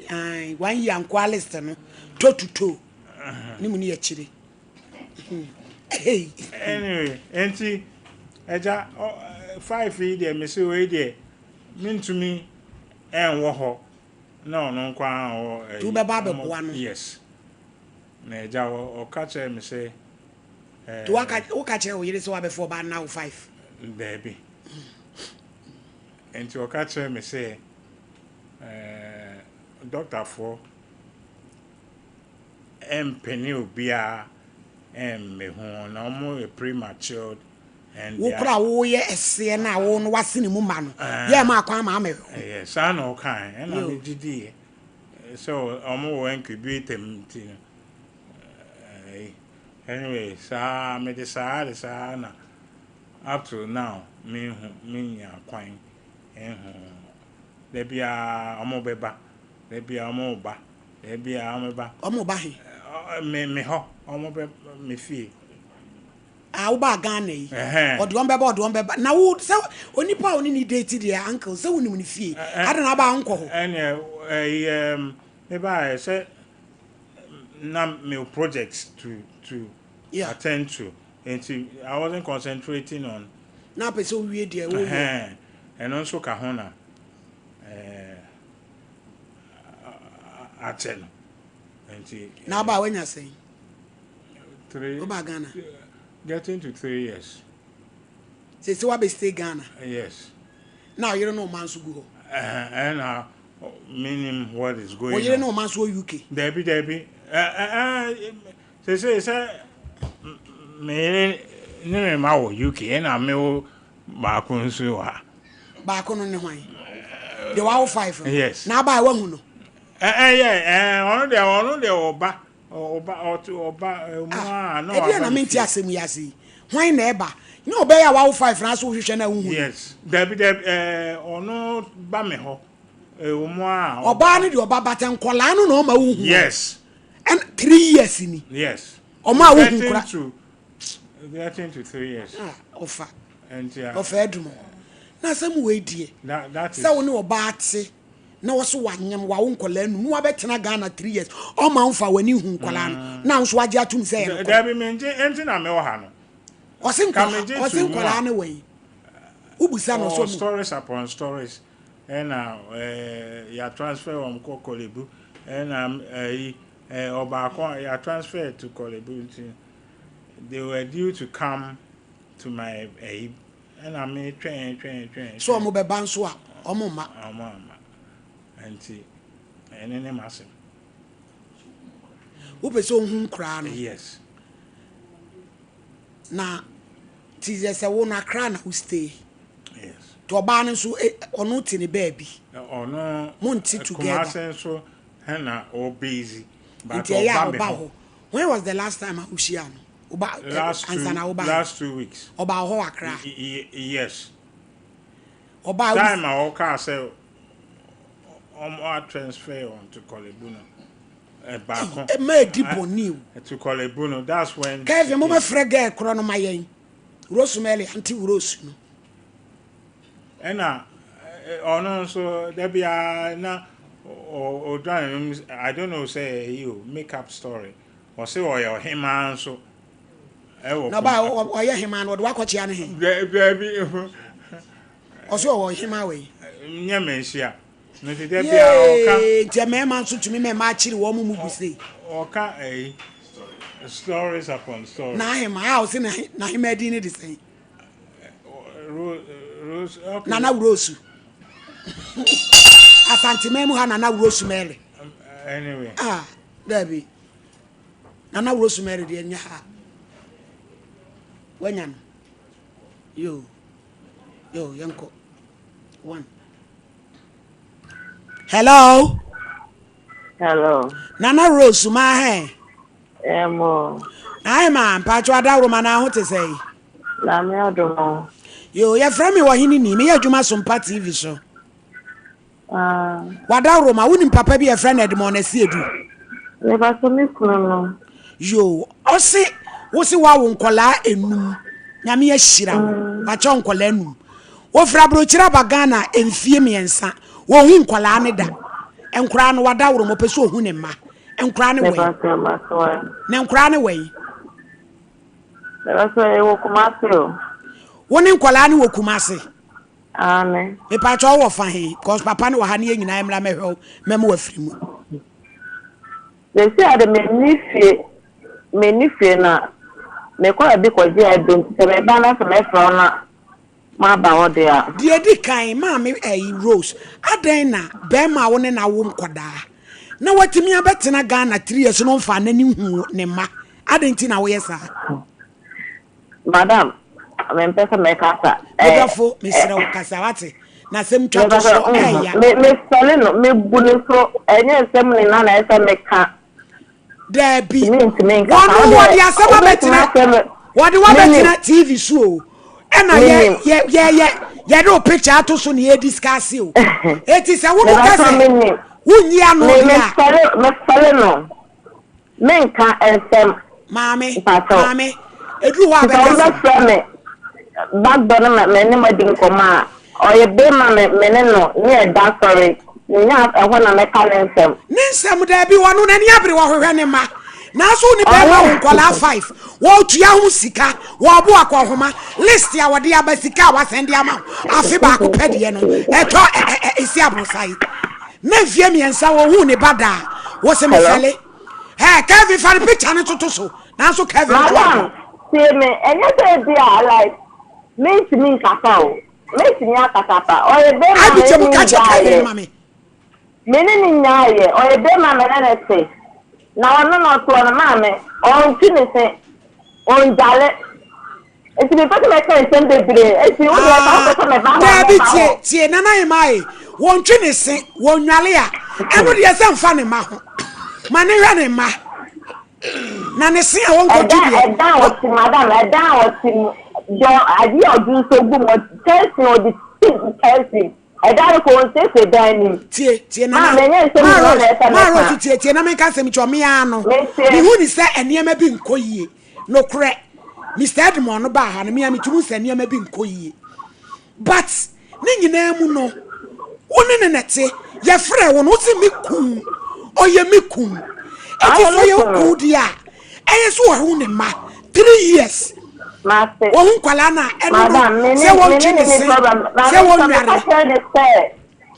1 year nkwa list no to ni mu ni ya chiri anyway enti eja 5 de me se we de mintumi enwo ho na ono nkwa ho tu be ba be boa no yes na eja o ka che me se tu o ka che o yire so wa before ba now 5 baby enti o ka che me se doctor for empeni obia me ho na mo premature and wo kra wo ye ese na wo no wasene mu ma no ye ma kwa ma me yes I know kind and I did so omo incubate ti anyway sa me de sa na up to now me ya kwan there be a omo beba there be a omo ba there be a omo ba he me ho omo be me fie wo ba Ghana yi odon beba na wo se onipa oni ni date dia uncle se woni ni fie adana ba anko ho me ba say na me projects to attend to and I wasn't concentrating on na person wie dia wo and also ka ho na attend and na ba wanya say 3 wo ba Ghana getting to 3 years say what be stay Ghana yes now you don't know man so go and meaning what is going on you don't know man so UK Debbie say me ma wo UK na me wo ba kun so ha ba kun no ne hwan the wow 5 yes na ba wa hu no ono de oba mu no e na menti asem yase hwan na eba ni oba ya wow 5 na so hwehwe na hu yes Debbie ono ba me ho mu oba ni de oba baten kola no na o ma hu yes and 3 years ni yes o ma wo hu kura getting to 3 years ofa and ofa edum na sam we die that is say woni oba ate na wo so wanyam wa wo nkola nu wa betena Ghana 3 years o ma nfa wani hu nkola no na nso age atum say no Debbie menje enti na me wo ha no o sin nkola na we ubusa no so stories upon stories and ya transfer from Kokolebu and Obako ya transfer to Kolebu. They were due to come to my and I made train. So mo be ban so a omo ma anti ene massive. Wo be so hu kra no Yes. Na ti je se wo na kra na wo stay. Yes. To ba no so ono ti ne baby. Ono monti together. Kumase so na o busy. But oba when was the last time I share no? Last 2 weeks. Oba ho akra. Yes. Oba time I oka say transfer on to Kolebuno. Back e ma di boni to Kolebuno. That's when Kevin mo frege ekro no mayen Rosemary anti Rose no ono so there be na or I don't know say you make up story or say or him and so no ba o ye him and what wakochi ane he baby o so o him away nya mensia no te there be o ka je me man so tumi me ma chiri wo mu guse o ka stories upon stories na him house na him edin the same Rose okay Nana Rose Asante memu ha Nana Rosemary anyway there be Nana Rosemary de nya ha wanyan yo yanko one hello Nana Rose ma he Emo ai ma pacho adawro ma na ho te sei la me adomo yo ya frame wo hini ni me adwuma Sompa TV so wadawro ma woni papa bi e friend Edmond Asiedu le ba so mi kuno yo osi wosi wa wo nkola enum nyame ya hira wa cho nkola enum wo fra brochira bagana emfie miensa wo hu nkola ne da enkura no wadawro mo pese ohu ne ma enkura ne we ne enkura ne we le ba so e wo kumase woni nkola ne wo kumase amen e pa cho wo fa he cause papa ne wa ha ne nyina emra mehwe memo wa firi mu le si ade menifie na me kwa bi ko je adom se me ba na se me fra na ma ba wo de a die di kan ma me Rose adan na be ma wo ne na wo nkoda na watimi abetena Ghana 3 years no mfa na ni hu ne ma adan ti na wo yesa madam me mpesa me kasa Egafo misira ukasa wate na sem twato so eya me sale no me bunu so enye sem ni na na esa me ka Debbie what ya sama betina what wa betina TV show ena ye do picture to so ne discuss o eti se wo kasa wunyi anu ya me sale no me nka ensem mame edu wa be backbone me ne madin koma oye be ma me ne no ne da sorry nya ehwo na me kalensem ninsem da bi wonu na ne abere wo hwehwe ne ma na so ni be ma nkola 5 wo tua hu sika wo abo akohoma list ya wode aba sika wa sende ama afi ba ko pede no eto isi abosai na fie miensa wo hu ne bada wo se mesale Kevin for the picture ne toto so na so Kevin see me enye say dia like me kasa o me akasapa o ebe ma me ni catch Kevin mami me ni nyaaye o ebe ma me na say na ono no to na ma me on tini say on jale eti be pata me say sende bire eti o ya ta ko me ba David tie na na mai won tini say won nwale a eno de say mfa ne ma ho ma ne hwa ne ma na ne se a won ko tubi da o ti madam da o ti jo adi odun so gbo mo test no di test da ko on se dani tie na ma tie na me ka se mi cho me ano ni hu ni se eniema bi nkoyie no kre Mr. Edmond no ba ha na me tumu se eniema bi nkoyie but ni nyina mu no woni ne nete ye frɛ won wo se mi kum oye mi kum eti so ye ku dia so wo ne ma 3 years Master. Won kwala na eno se won chini se won nware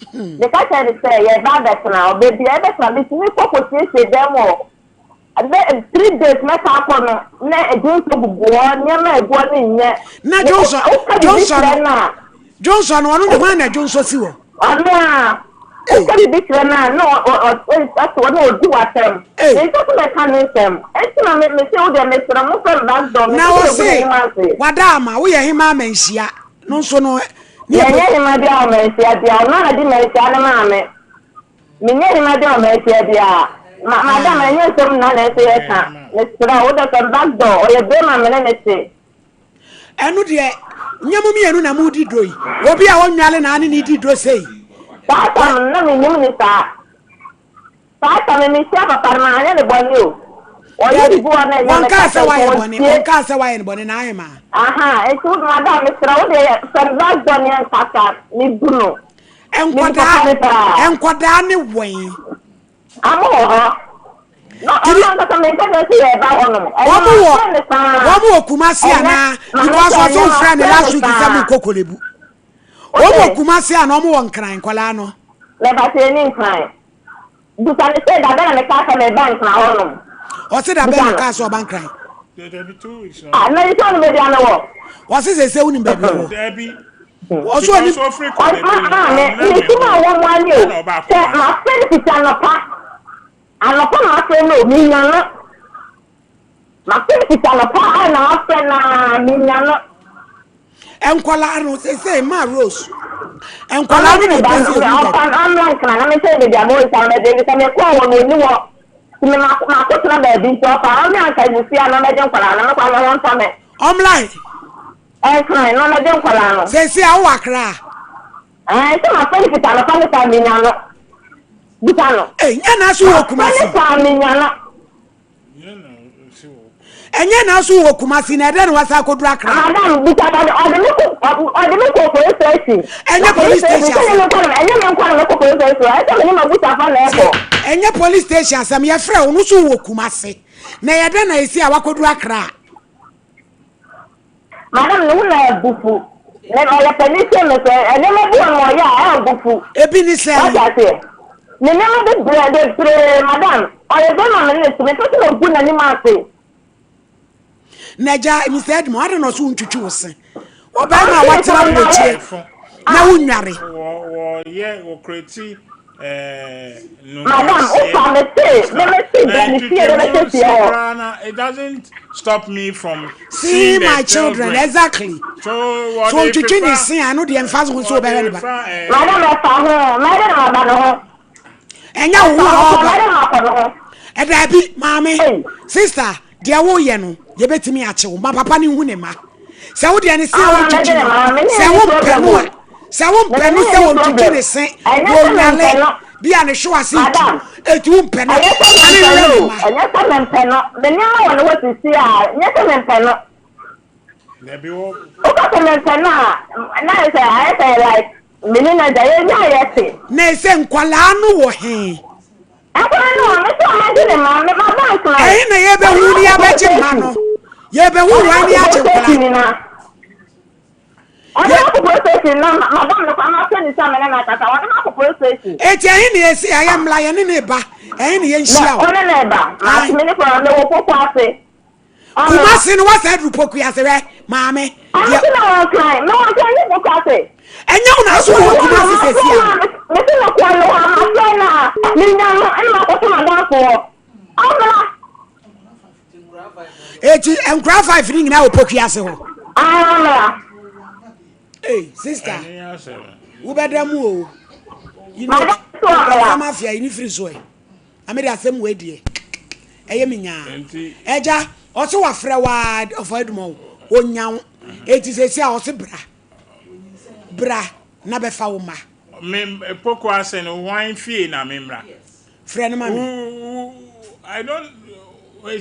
the catcher say ye ba that now baby e be from this me koko say dem o 3 days na ka ko no na edun to bubu nya ma egu ni nye na Johnson wonu de man na Johnson si wo ona o ka bi tire na no o no di watem e so ko me kan nsem e na me se o de me tire mo fe back door na o se wadama wo ye hima manhia no so no ni hima dia o manhia dia o na di manhia na ma me nye hima dia o manhia dia madam enye nsem na na se ye ka me tire o de kan back door o ye be ma me na se enu de nyamumi enu na mu di droi obi a wonwale na ani ni di dro sei Time na me nim ni sa. Time me sia papa ma anya ne boni o. Oye di bo na nya me ka se wa ye boni, ka se wa ye boni na aye ma. Aha, e tu madam me sra o de servant boni an kaka ni dunu. Enkwada ne wen. Amo ho. No, I'm not going to say about one. One Kumasi ana because I don't friend last week is a Kokolebu. One Kumasi and no one crying, Colano. Never say any crime. Do I say that then I can't have a bank now? Or said I better castle bank crying. I know it's only the other one. What's his saying, baby? Debbie. Also, I'm so frequent. Anapa na afẹ na ominyana ma pe kita na pa na afẹ na minyana enkwala no say ma Rose enkwala no dey say I'm like na me say the amo isa na dey say me kwa wo ni wo me ma ko tna ba bi so pa o mi anka ni sia na me dey enkwala na kwa na won fa me online kan no me dey enkwala no say awo akra so ma pe kita na pa ni ta minyana Butano. Enya na so wo Kumasi. Enya na so wo Kumasi na dey wasa kodura akra. Madam Butano odemi ko police station. Enya police station. Enya me nkwa ko police station. I tell me ma buta fa na eko. Enya police station asam ye frɛ wo no so wo Kumasi. Na ye dey na esi a wakodura akra. Madam no na bufu. Na ya police me say enya me bu mo ya bufu. Ebi ni say. Me never did bread, madam. Or you don't know, me talking of good animals. Naja, Miss Edmond, I don't know soon to choose. What by my what's up with you? Now, Nari. Oh, yeah, or crazy. Madam, it doesn't stop me from seeing my children. Exactly. So to change see, I know the emphasis was so bad. Madam, Enya wo Edabi mama sister dia wo ye no ye betimi achewo ma papa ni hu ne ma se wo dia ne se wo tutu se wo penu se wo tutu ne se wo nyale bia ne hwe ase etu mpenu ani re ma enya se mpenu me nya wo ne wo sisi a nya se mpenu Debbie wo o ka se mpenu na say like menina jaye nya yete na ese nkwala no wo he akwa no me so ma de ma me ma ba so na ye be hu ni abachi ma no ye be hu wa ni achi nkwala Ana ko process na madam no kwa ma se ni sa me na tata wa na ko process eti ahi ni esi aye mla ye ne ba ahi ni ye nhia o ne ba ma me ne ko na wo ko ase Kumasi no wasa du poku ya se we maame ya na wa kai no wa kai ni ko ase enya una so wo Kumasi sesia me se na kwa lo ma se na mi na no en ma ko so ma da ko amla eti enkra 5 ring na wo poku ya se ho amla hey sister wo bedamu o you know ama fia ni free so e amede asem we die eye minya eja o se wa frɛ wa ofadumo onyan eti sesi a o se bra na be fa wo ma me poku ase no wan fie na memra frɛ no ma I don't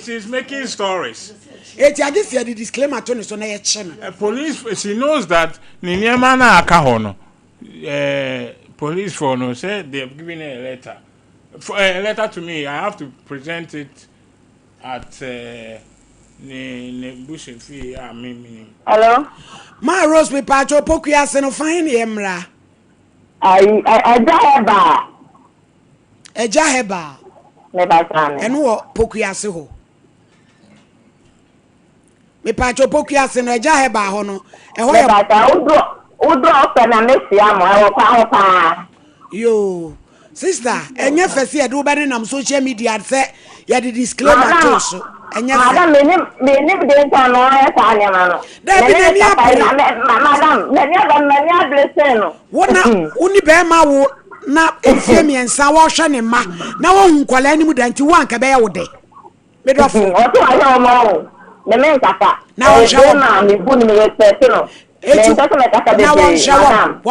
she's making stories eti ade fia the disclaimer to ne so na ye che no police she knows that ni niema na aka ho no police for no said they have given her a letter to me. I have to present it at ne bush fee me. Hello? Ma Rose me pacho poku ya se no fine emra. Eja heba. Me ba san. Eno wo poku ya se ho. Me pacho poku ya se no eja heba ho no. E ho ya ba Udo ope na mesia mo e wo pa. Yo, sister, enye fese e do be nam social media say ya the disclaimer to so. Enye madam me de nta no e ta anya no. Madam, me nya blessing no. Wona uni be ma wo na efie miensa wo hwe ne ma na wo hu kwala ani mu danti wo anka be ye wo de. Me do fo. O to ayo mo. Me nkata. Na wo hwe na me bu ni me respect no. na won shawo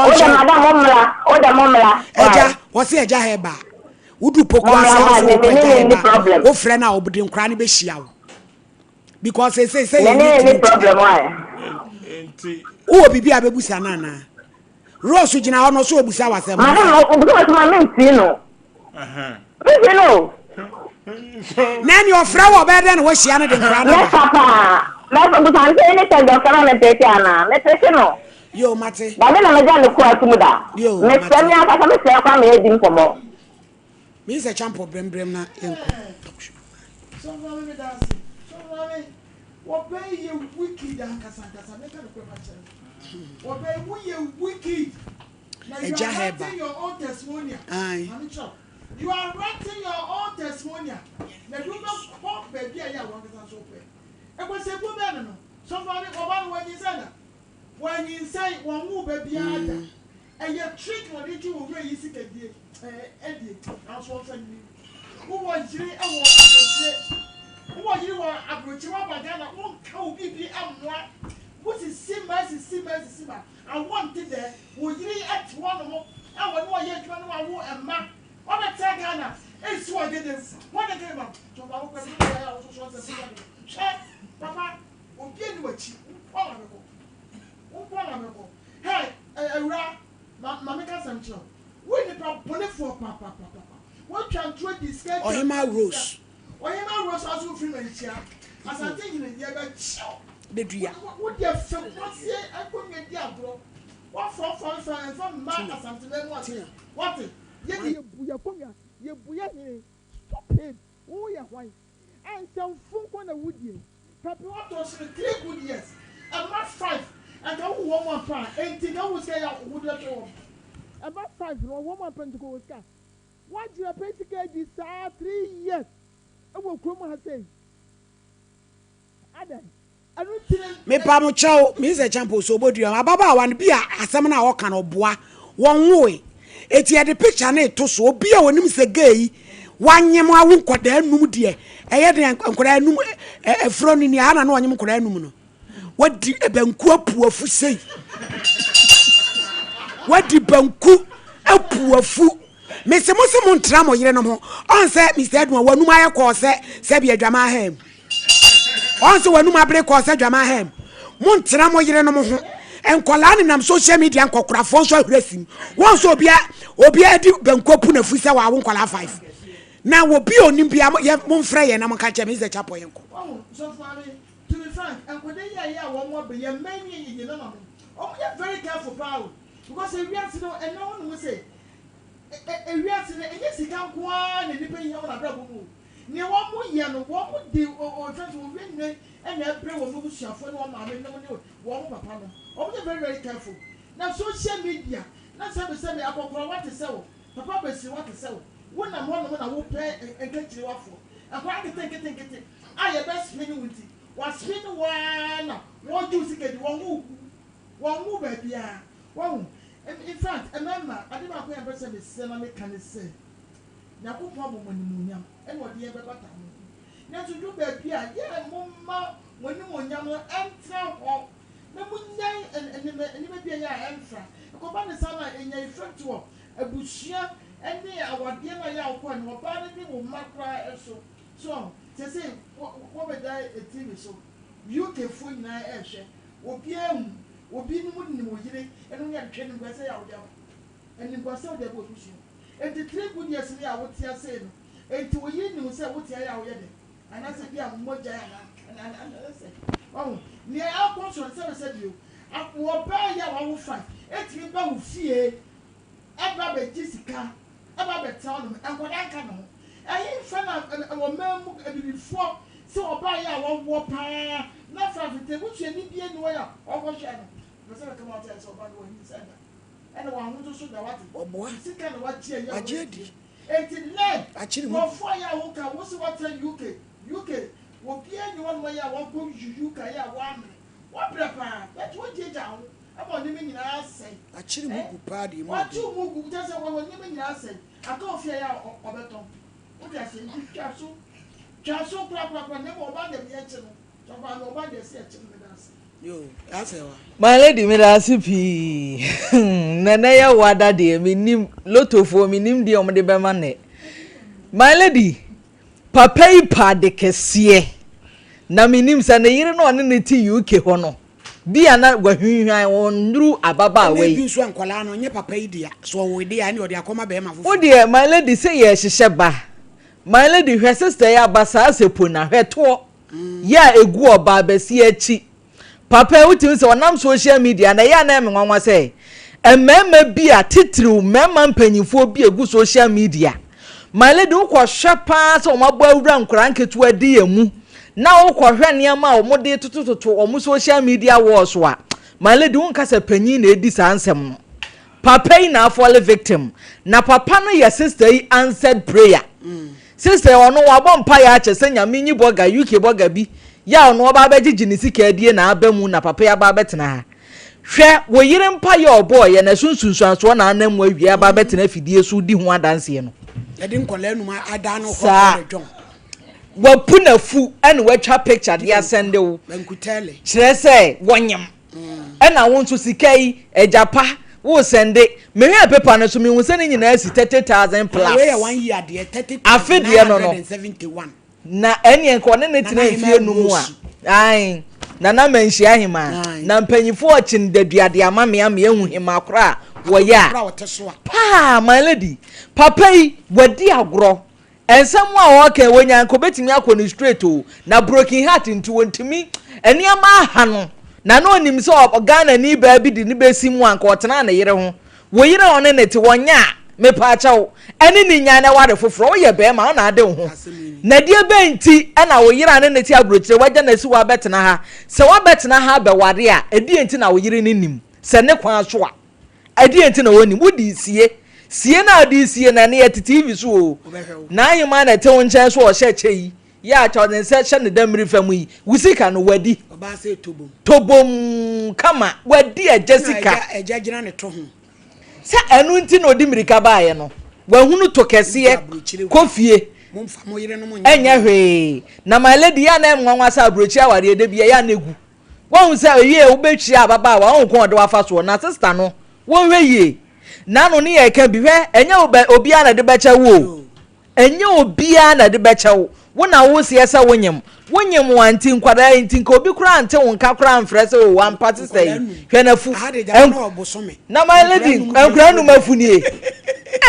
Oda momla. Eja, wo se eja heba. Udu poku asa so kweta wo frɛ na obudi nkra ne be hia wo because say any problem why wo bibi abebusa na na Rose gina ho no so obusa wasem madam because my men see no no nani ofra wo be den wo hia ne de nkra na papa na so busa say any time do kana me take ana me take no yo mate ba na me ja ne ko atumu da me se mi aka me se kwa me edi nkomo me se champo brem na enko so me dance so what pay you wicked and kasanta make a question what pay you wicked now you are writing your own testimony you are writing your own testimony now you not pop baby I want to so pay e go say go be no somebody oba when you say one move baby ada and you trick what did you over you see the edi now so say who was jiri e wo who you were approaching what Ghana won't count be amwa what is sima I wanted there would you at one more I want more yet one more and ma on a tag Ghana it's what it is what I came up to Papa will get what you hey Mamika Sancho when the problem for Papa what can trade this guy Ohima Rose Oyema Rose also free and share as I think in the year the dia what you feel what say I put me dia bro what from man as something what you buya stop him oh yeah why and some fun kwana woodie papa what was 3 good years and not 5 and go 1 more pound and think I was say I would let you about 5 no 1 more pound to go with car what you are basically this 3 years I will come and say Adam me pa mo chow me se champo so bodua ababa wan bia asem na wo kan oboa won woe eti e de picture na to so bia wonim se gay wanyem awu nkoda anum de eye de nkoda anum efro ni ana na wanyem nkoda anum no wadi ebanku apu afu sei wadi banku apu afu me se mo se mo ntra mo yire no ho on se Mr. Edwin wanum aye ko se bia dwama hem on se wanum abre ko se dwama hem mo ntra mo yire no ho enkola ni nam social media nkokora fo so ahurasim won so obia di banku apu na fu se wa wo nkola 5 na wo bi onim bia mo mfra ye na mo ka che me se chapo yenko so far to be frank enkoda ya wo mo be ye many yin no no o be very careful proud because we are to and no one will say we are to enye sika kwa na nipa yin ho na bra bomu ni wo mo ye no wo mo di o trust wo wen ne and na pray wo mo busuafo no ma me no ne wo mo papa no o be very careful na social media na say akokoro what say wo papa be si what say wo wona mo no na wo pray enketire wafo akwa kete aye best spinning with it was spin one what do you get one move baby one in fact remember I didn't go and person me say na me can say na ko problem when munyam and what dey beta mo na to do baby yeah mumma when munyam entra ho na munyan and baby ya entra ko ba ne sana enya effect wo abusia ene awade na ya ko ne oba ne wo makra eso so say what be die a TV so UK phone na ehwe obi ni mu ni mo yire enu ya twene ngwase ya odia eni ngwase odia bo fusu enti 3 good years ni a wotia say no enti wo yi ni mo say wotia ya wo ye de ana se bia moja ya na say oh ni a conscious say bio wo ba ya wo fa eti mi ba wo fie e ba be jisika e ba be tell no enkoda nka no ayi fa na wo mamu ebibifo se oba ya wo pa na fra fite butu ani bie ni wo ya ogo hwe no no se come out so oba no he said and wa hu so da wati obo sika na waji ya ajedi eti leg achiri mo fo ya wo ka wo se what UK wo bie ni won mo ya wo go UK ya wo am wo prepare that wo je ja ho abo ni me nyina asai achiri mu gu party mu what you mu gu just wo ni me nyina asai aka ofia ya obeton wo ja se twa so kwa ne mo ba dem ye che no so ba no ba de se che me das My lady, me da sipi. Nana ya wada de minim loto fo minim de omde be mane. My lady, papa yi pa de kese. Na minim sa na yire no ne ti UK ho no. Bia na gwahwihwan onru ababa we. Bi so ankwala no nye papa yi dia. So we dia ne odi akoma be ma fufu. O de my lady say ye hyehye ba. My lady her sister ya basa asepo na hweto. Ya egu oba besi achi. Papa uti se onam social media na ya na emwanwa say emema bi a titiriw mema mpanyifo bi egu social media. My lady ukwo hwepa so omabo awura nkora nketu adi emu na ukwo hwe niam a omode tutututu omu social media wars wa. My lady unka se panyin na edi sa ansem. Papa yi na fall victim na papa no your sister yi answered prayer. Sister ono wabọ mpa ya chese nyame nyi boga UK boga bi ya ono ba beji ni sika adie na abamu na papa ya ba betena ha hwe wo yire mpa ya obo ye na sunsunsuanso na anamu awia ba betena fidie so di ho adanse no edi nkola enu ada no ko dwon wa puna fu ene watwa picture dia sende wo bankutele kire se wonyem ena won so sika yi ejapa wo sende me hwe paper no so me won sene nyina asi 30,000 plus we 1 year de 30,000 afedie no 171 na ene ko ne tena fie no mu a ai na manhia ahima na mpanyifo ochin daduade amame ame ehu hima kora wo ya pa my lady papa yi wadi agro ensem a woka wonya ko betimi akoni straight o na broken heart nti wontimi eni ama ha no na no nim so Ghana ni ba bi di ni besi mu anka otena na yire ho wo yire one ne te wonya me pa chawo eni ni nya na ware foforo wo ye be ma na ade ho na die benti na wo yire ane ne ti abrochire waja na si wa betena ha se wa betena ha be ware a edi enti na wo yire ni nim se ne kwan so a edi enti na wonim wodi sie na adi sie na ne TV so o na ayima na te won chen so o hye chei ya choden se hye ne damri famu yi wusika no wadi oba se tobom kama wadi a Jessica eja gina ne to ho se enu nti na odi mirika baaye no wahunu to kese kofie momfa mo yire no mo enya hwe na my lady ya na enwanwa sa abrochi aware de bia ya na egu won se ye ubetwi ababa wa won ko de wafa so na sister no won hwe ye na no ne ye ka bi hwe enya obi a na de becha wo enya obi a na de becha wo wona wo se esa wonyem wanti nkwada nti nka obi kura ante wonka kura mfrese wo wan party say hwe na fu na my lady nkura nu mafunie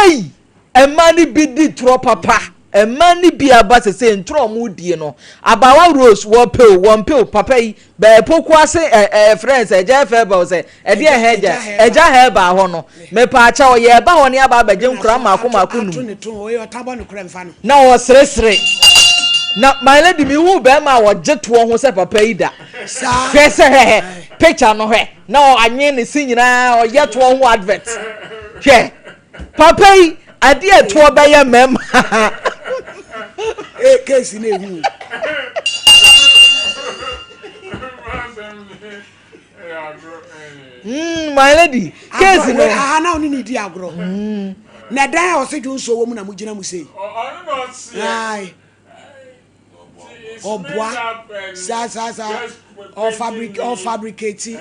ei emani bidi tro papa emani bi abase se ntro mu die no abawa rose wo pe papa yi be poku ase friends eja fe ba se e de eja he ba ho no me pa acha o ye ba ho ne aba baje nkura mako nu na wo sresre na my lady mi hu be ma wo jeto ho se papa yi da kwese he picture no he na anye ne si nyina o yeto ho advert hwe papa yi ade eto be ye mem case na ehu my lady case no aha na oni ni di agro na dan o se dun so wo mu na mu gina mu sei ai obwa sa o fabricate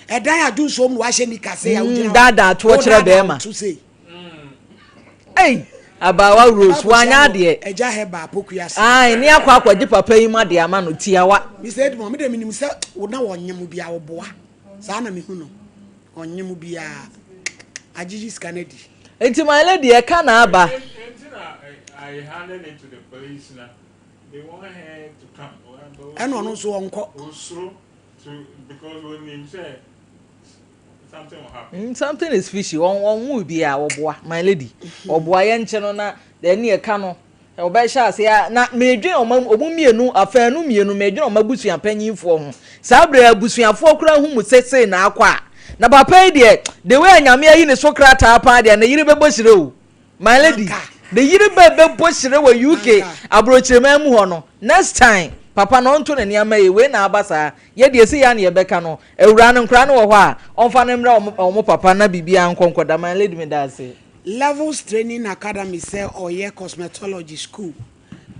dan ya dun so mu wa hye ni kase ya wo gina dada to kire be ma ei abawa rose wanya de eja heba pokuase ai ni akwa di papa yi ma de ama no tiawa mi said mo me de minim se wo na wonyem bia wo boa sa na me hu no onyem bia agigi scanedi enti my lady e ka na aba I handed it to the police now they want her to come and no so onko because when him say something will happen. Something is fishy. One will be our boy, my lady. Or boy, and channel na the near cano. Obesha say, not major or Mummy, a fair no me, no major or Mabusi and penny for him. Sabre Busi and 4 crown whom would say na qua. Na papa dear, the way Yamia in the Socrata party and the Yiribe Bushiro. My lady, the Yiribe Bushiro UK, abroach a memoir. Next time. Papa no nto ne niam e we na abasa ye de esi ya na ye beka no ewura no nkra no wo ho a onfa ne mra omo papa na bibia nkonkoda man lady me da say Levels Training Academy say Oye Cosmetology School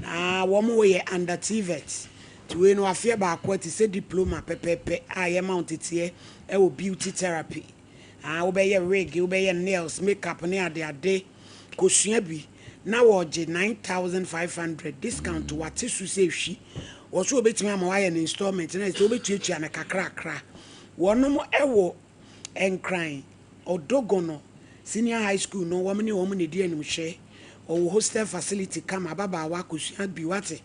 na wo mo we under TVET we no afia ba akwati say diploma pepepe a mount it here e wo beauty therapy wo be ye wig wo be ye nails makeup ne ade kosua bi na wo je 9500 discount what su say hwi wo so obetimi ama wa ye installment na so obetuatua na kakra wonom ewo enkran odogono senior high school no wo ne di anim hwe o hostel facility kama baba wa kosua bi wate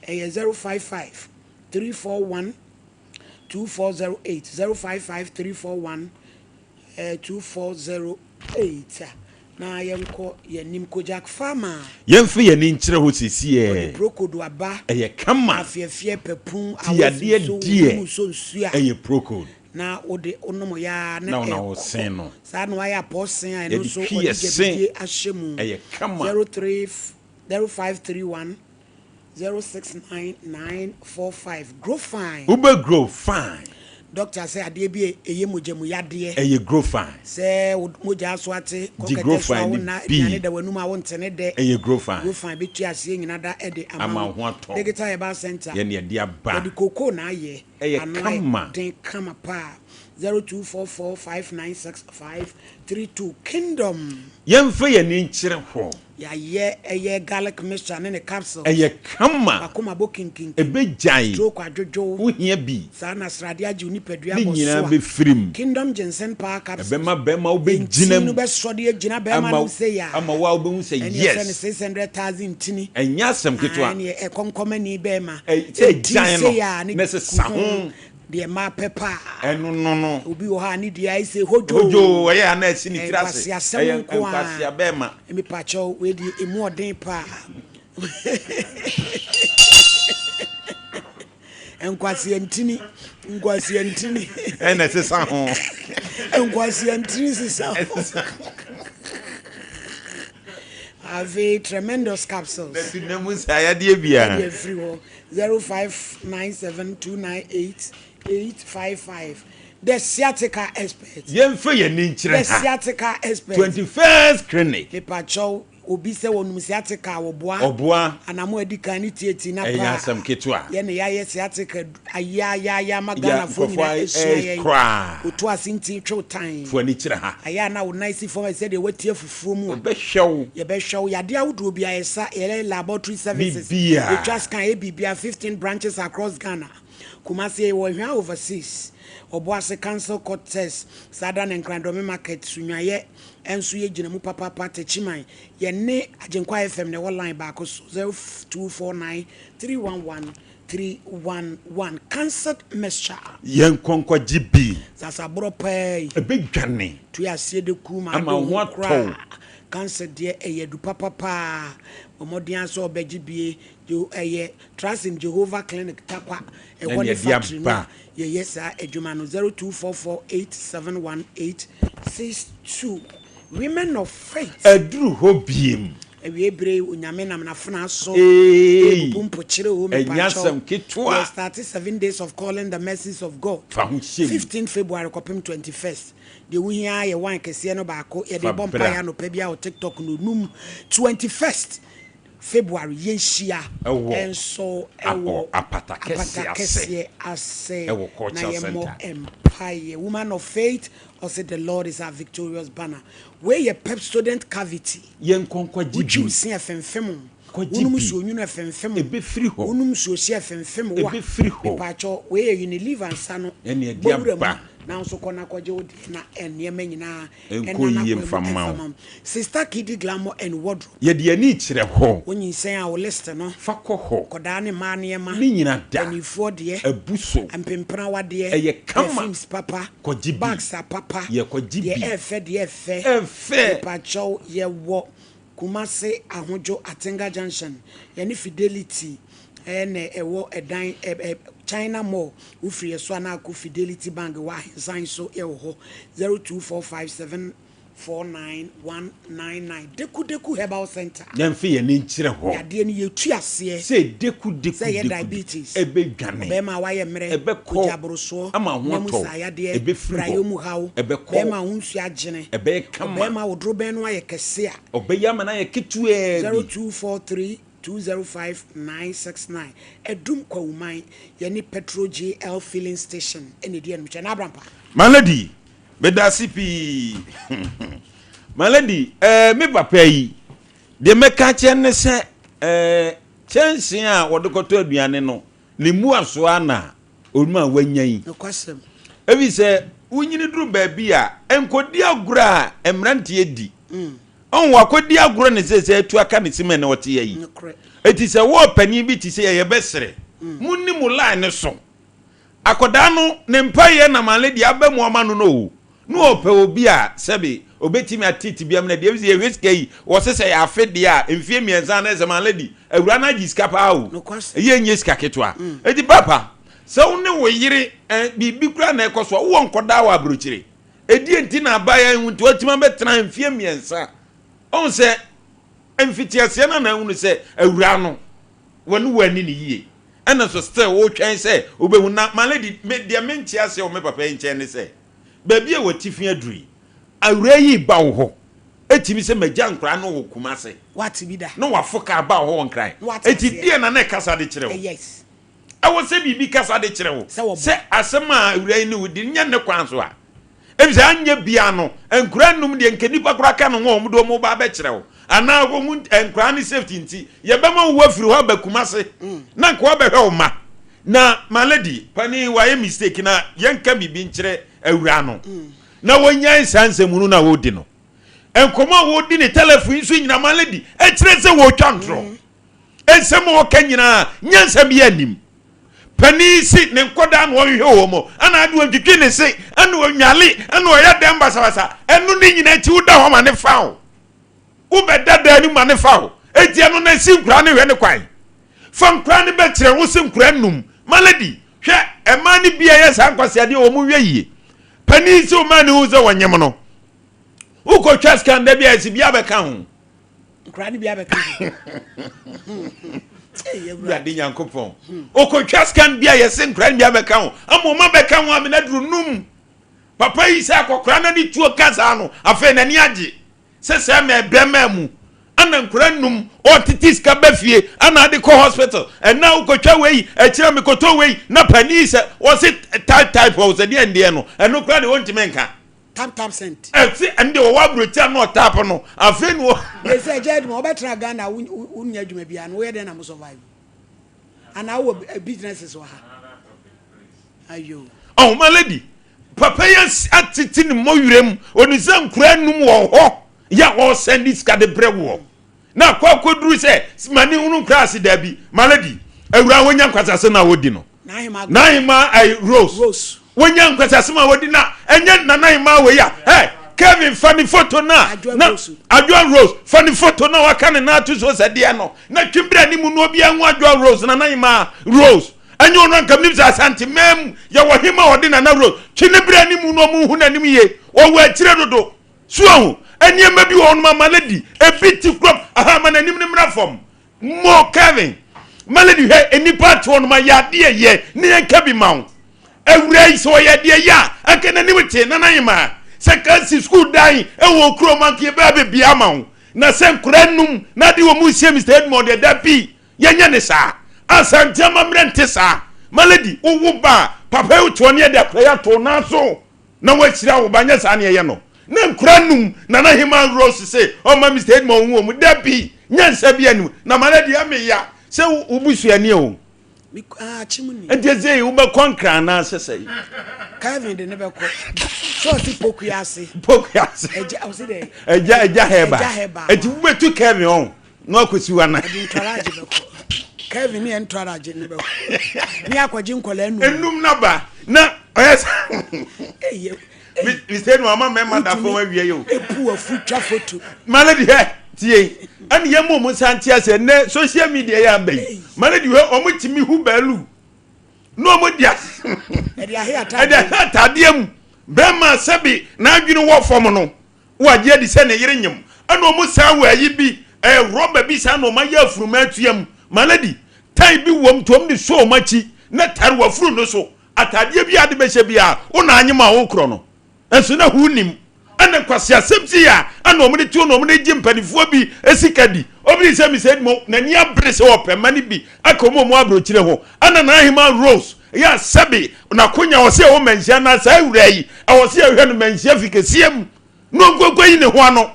055 341 2408 055 341 2408 na yenko yenim kojak farmer yemfe yeni nkyere ho sisi prokodo aba kama afiefie pepun awose die prokodo na ode onomo ya na o sen no sa no ya posen a no so ode ahyemu kama 0531 069945 grow fine ube grow fine doctor say ade bi eye mojamu yade grow fine say moja so ate grow fine na nyane da wanuma won tene de grow fine betu ase nyina da ede ama ho ato digital herbal center ye ne de aba de koko na aye kama den kama pa 0244596532 kingdom yemfe ye ni nkyere ho ya ye garlic mixture ne capsule kama akoma bokinkin ebejai tro kwadwojo wo hia bi sana srade agi unipadua bo so nyina be firim kingdom ginseng power capsule bema wo be ginam no be sode agina bema no say ya ama wa wo be say yes 600,000 tini enya asem ketwa e konkomani bema giant no necessary ho de ma pepa enu no obi wo ha ni dia ise hojo eye ana asi ni tirase empasi bema emi pacho we di emu odin pa enkwasi antini ene sesa ho enkwasi antini sesa have tremendous capsules the cinemus ayade bia everywhere 0597298855 the sciatica expert yemfe ye ni nkyere the sciatica expert 21st clinic le pacho obi se wonu sciatica oboa anamo edikan ni tieti na pa eyasam ketwa ye ne ya sciatica aya magana fo nyina esua oto asinti twotan fo ni kyere ha aya na wo nice fo se de watie fufuo mu be hwew ye be hwew ya de awudo bia esa ye laboratory services you just can ebibia 15 branches across Ghana Kumasi wo hwa overseas oboase cancel court test Southern and Grandome market sunwaye enso ye gina mu papa techiman ye ne agenkwa FM ne line back 0249311311 cancelled mixture yen konkwa GB sasa bro pay ebedwane to ya sie de kuma ama ho ato cancer de eyedu papa omodian so obegibie jo trust in Jehovah clinic takwa e woni factory yes adwuma no 0244871862 women of faith aduru hobiem ewe bre onyame nam na fana so pumpo chire o me enyasam ketwa started 7 days of calling the mercies of God 15 February kopim 21st de wuhia ye wan kese no baako ye de bompa ya no pa bia o TikTok no num 21st February yenshia enso ewo apatakese ase ewo cultural center empire woman of faith or say the Lord is our victorious banner where your pep student cavity yen konkwa jibi sin efemfem unum so nyunu efemfem ebe free ho unum so hye efemfem wa ebe free ho pacho where Unilever ansa no ene dia ba now so kona kwaje odi na enema nyina enkoyiem famam sister Kidi Glamour and Wardrobe ye de ani kire ho wonyin sen a list no fakọ ho koda ne ma ne ma ni nyina da anifo de abuso ampempra wade eye kama films papa kwajibi bags papa ye kwajibi de efe pacho ye wo Kumase Ahojo Atenga Junction yani Fidelity ene ewo edan China Mall ufri so na ko Fidelity Bank wa sign so ewo 0245749199 deku herbal center yemfe ye ni nkyere ho ya de ni yetu ase say deku say diabetes ebe dwane be ma wa ye mere kujabroso ama ho to ebe frayo mu hawo be ma hunsu agene ebe kama be ma wodro ben no aye kese a obe ya mana ye ketu e 0243 205-969 edum kwauman yani Petro GL filling station ene die no na abrampa malady bedasipi malady me papa yi de meka chenne se chense a wodokoto aduane no ne mu aso ana onuma wanyan nokwasem ebi se wunyini duru baabi a enkodi agura emrante edi on wakodi aguro ne sese atu aka ne sime ne wote yayi eti se wo pani bi ti se ye besere munni mu line so akoda no ne mpaye na maledi abamu amanu no no ope obi a sebe obetimi atiti biam na de ye weska yi wo sese ya afede a emfie mienza na ze maledi awura na giskapa awu ye nye skaketwa eti papa se woni wo yire bibi kura na ekoso wo nkoda wa abrochire edi enti na abaya hunti watima betena emfie mienza on se emfitiase na hunu se awura no wonu wani ni yie ena so still wo twen se obehu na maledi de mentiase o me papa enche ne se baabi a watifin aduri awura yi ba wo ho etimi se magya nkra no wo kumase wati bi da no wafoka ba wo nkran eti die na kasa de kire wo yes awo se bibi kasa de kire wo se asema awura yi ni wudi nya ne kwanso a ebisa anya bia no nkra num de nkenipa kura ka no wo do mo ba be kire wo ana wo mu nkra ni safety nti ye be ma wo afiri ho ba kumase na nko ba hwe wo ma na malady pani waye mistake na yenka bibi nkire awura no na wonyan sansemu na wodi no enkomo wodi ne telephone so nyina malady e kire se wo twantro ensem wo kanyina nyansa bi anim pani si ne nkoda no hwe wo mo ana ade wodwitwi ne se ana onwale ana oya dem basabasa enu ne nyina ti wo da ho ma ne fawo wo be dada ni ma ne fawo etia no na si nkura ne hwe ne kwan fa nkura ne be kire wo se nkura num malady hwe emani bia yesa nkwase ade o mu hwe yie pani si o mani uzo wanyem no uko twaska nda bia si bia be ka ho nkura ne bia be ka ho ya de yankopon uko twaska bia yesa nkura ne bia be ka ho amoma be ka ho amena duru num papa yi sa akokora na ni tuo kasa no afa na ni age sese me brema mu ana nkura num o titis ka bafie ana de ko hospital and now uko twa wei e kira me koto wei na pani se o se type o se de ende no eno kura de wonti menka tap cent se ende o wabrotia no tap no afa no they say jed mo betra Ghana unya dwuma bia no we dey na mo survive ana wo businesses wa ha ayo oh my lady papa yes atiti ni mo yurem oni se nkura num wo ho ya o send this ka de brewo na kwakoduru se mani hunu class dabi malady awura wonya nkwasase na wodi no naima ai rose wonya nkwasase ma wodi na enye naima we ya Kevin funny photo na adwa rose funny photo na wakane na atu so sede no na twimbre ni mu no obi anwu adwa rose na naima rose enye ono nkam za asante mem ya wohima wodi na rose twimbre ni mu no mu hu na nim ye wo wa akire dodo suo eniema bi won ma malady ebiti crop aha ma nanim ne mrafom mo Kevin malady he enipa to won ma ya de ye ne yanka bi mawo awura iso ya de ya aka nanim te na nanyima secondary school dai ewo kro man ke ba be bia mawo na senkura num na de wo mu sie Mr. Edmond de dapi yenya ne sa asante ma mrente sa malady wo ba papa u to ne de akra to na so na wa kira wo ba nya sa ne ye no na nkranum na na human rose say o ma Mr. Edmond wo mu dabi nyansa bia nim na malady ameya se ubusuani o chimuni entieze wo be konkra na sesei Kevin de nebe ko so si pokuase eja o se de eja heba eti wo betu Kevin on no akosi wana ntwaraje be ko Kevin ni ntwaraje nebe ko ni akwaji nkola enum na ba na oyes Mr. Edmond mama memma da fo awie yo epu afutwa photo malady he tie ani yemo mo santia se ne social media ya bai malady we omutimi hu balu no mo dia edia he atadiem bema sebi na adwini wo fom no waje di se ne yire nyem ana omu san wa yi bi rubber bi san no ma ya furuma atuam malady tai bi wom tom di so machi na tar wa furu no so atadie bi ade be hye bia una anyima wo kro no enso na hu nim ana kwase asepti ya ana omde tu no omde ji mpanifuo bi esikadi Obi say me said mo na ni abre se opema ni bi akomo mo abro kire ho ana na hima rose ya sabi na konya wo se wo menhia na sa awura yi e wo se ahwe no menhia fikesiem no nkokwa yi ne ho ano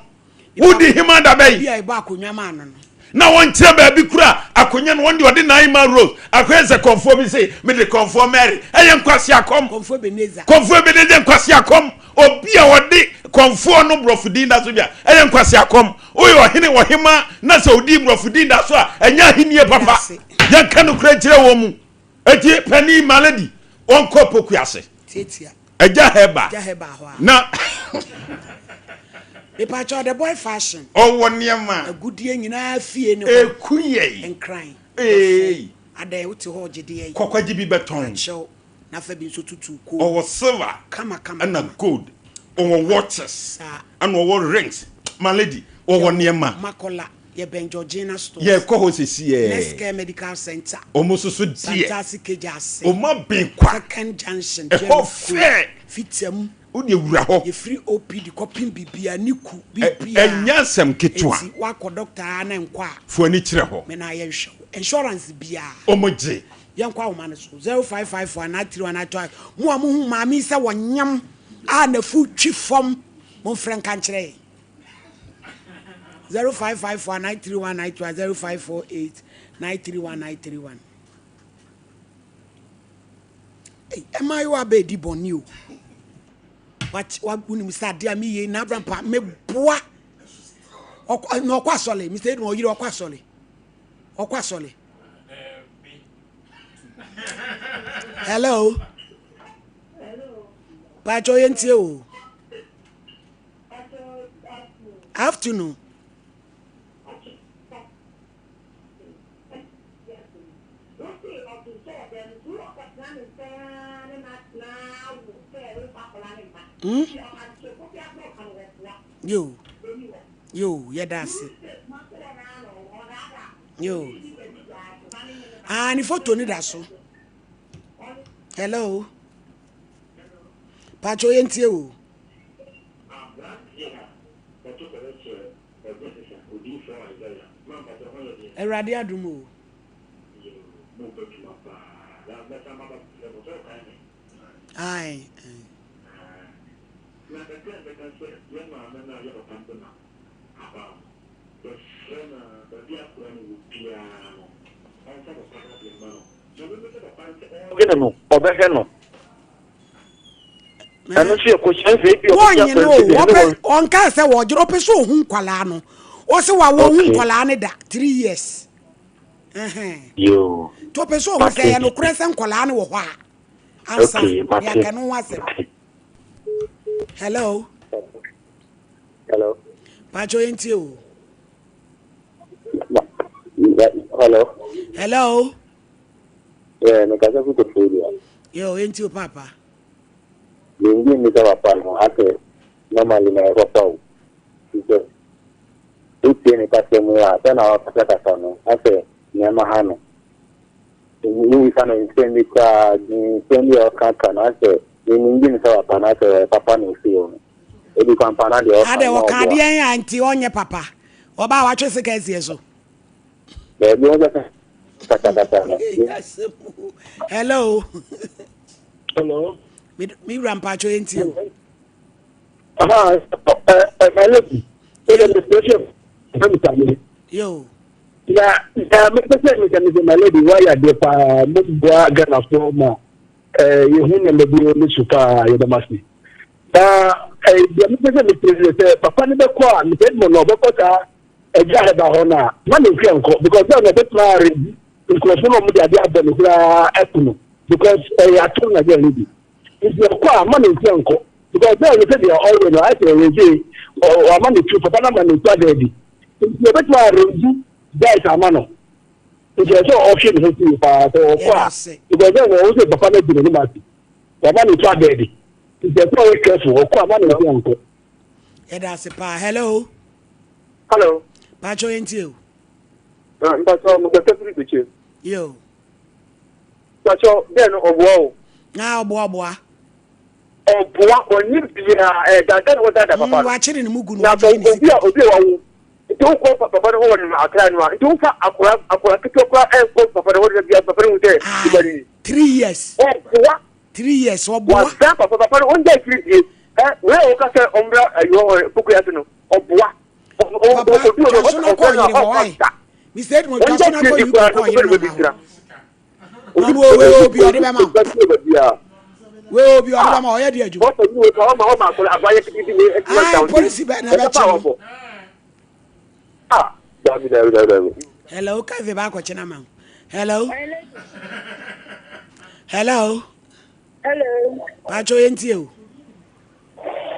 wudi hima da bai bia iba akonwa ma no na won kire ba bi kura akonya no won de na hima rose akwese konfo bi say me de konfo mary eye nkwase akom konfo beneza nkwase akom obi a wode konfo no brofudin da so bia eye nkwase akom oyo ohene wo hima na se odi brofudin da so a enya henie papa yanka no kura kire wo mu eti pani malady on kopoku ase tetia eja heba ho na the picture the boy fashion owo niema agudie nyina fie ne ekuye enkran ade wuti ho gide kokwaji bi beton show na fa bi so tutu ko owo silver kama na gold owo watches and owo rings malady owo niema makola ye Ben Georgina store ye ko ho sesi Next Care Medical Center omususu die fantastic kejase o ma ben kwa second junction ho fe fitem udi wura ho ye free OPD copy bibia niku bibia enyasem ketwa wa ko doctor na nkwa fu ani kire ho me na ye hwe insurance bia omoje yankwa wo man so 05549319 mo amu ma mi se wonyam a na fu twi fom mo franka nkire 0554931920 0548931931 am I wa be di boni o what unim sade am ye na abrampa me boa no kwa sole mi say no yiri okwa sole hello Pacho yentie o afternoon Yo, yeah, that's it. Yo, and if photo need that so. Hello, Pacho yentie o. Eradi adumo. Aye. no obeheno anu si question fe bi on ka se wo jiro pe so hu kwala no o se wa wo hu kwala ne da 3 years yo to pe so hu se ya no kure se kwala ne wo ho a ansa ya ka no wase hello Pacho yentie o hello no kaza kuto fudia yo yentie o papa ningi ni kwa pano ate normally na kwa pau because ni kasemu ya tena wakataka sana ate nyama hano ni sana intendi kwa intendi wakaka na ate ningi ni kwa pano ate papa ni usio ebi kwa mpana ndio ade wakadi en anti onye papa oba wa twese ka esie so ebi onja hello mi rampacho enti yo ya me pese me kan my lady why ya de pa mo bua gana so mo ye hu ne me bi o suka ye da masi da ya me pese me pese papa ne be ko a me mo no be ko ta eja he ba ho na ma ne fi enko because na be try because no mo dia dia be no kura ekuno because ya to na dia ni if you ko a ma ne fi enko because there you say they are always no I say we say o ma ne tu papa na ma ne tu ade if you be try ready that amano because so option is to pa so kwa because then we say papa na bi no ma ti papa ni to ade if you so careful kwa ma na nko e da se pa hello Pacho enti o Pacho mo ka free biche yo Pacho then obo na obo oni bia da wa da papa wa chiri ni mugu no na obi wa wo don't call Papa One, I can't do Aqua Papa One, 3 years. 3 years. What boy? Papa 1 day 3 years. Where Ocasa Umbra, your Pukuasino, or Bois. We said, we can't for you. Will be on my head. Hello, Kavi Bako Chinamam. Hello. Hello. Hello. Pacho Entio.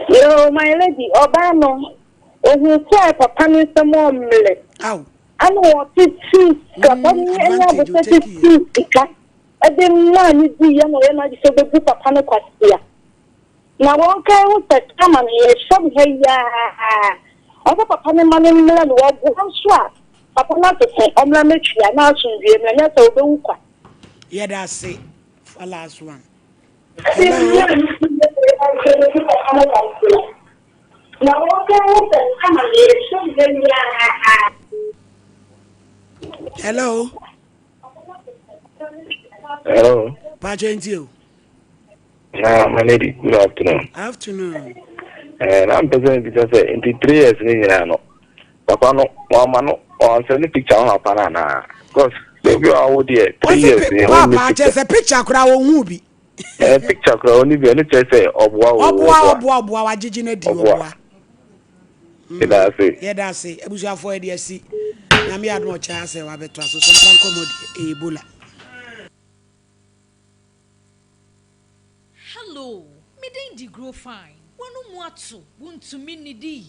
Yo, my lady, Obama. Oh, you say Papa is the more millet. Ow. I know what it is. Advantage you take it. I didn't know you do young and I said the book of Panaquas here. Now, one can that come and hear some here. Other Papa money million one swap. Papa not to say, I'm not making an answer, and that's all the Yeah, that's it. For last one. Hello. Now, one can that come and hear some hello. Hello. Pacho Entio. My lady, good afternoon. Afternoon. And I'm present because in 3 years, Papa no, Mama no, or send a picture on Panana. Because maybe I would hear 3 years. Papa, just a picture crowd movie. A picture crowd only be any say of wow, Gigina Dio. That's it. It was your 4 years. Yami had no chance. I have a trust. So Sompa Nkomo Ebola. Hello, me dey grow fine. Wanu muatu, wuntu mi nidi.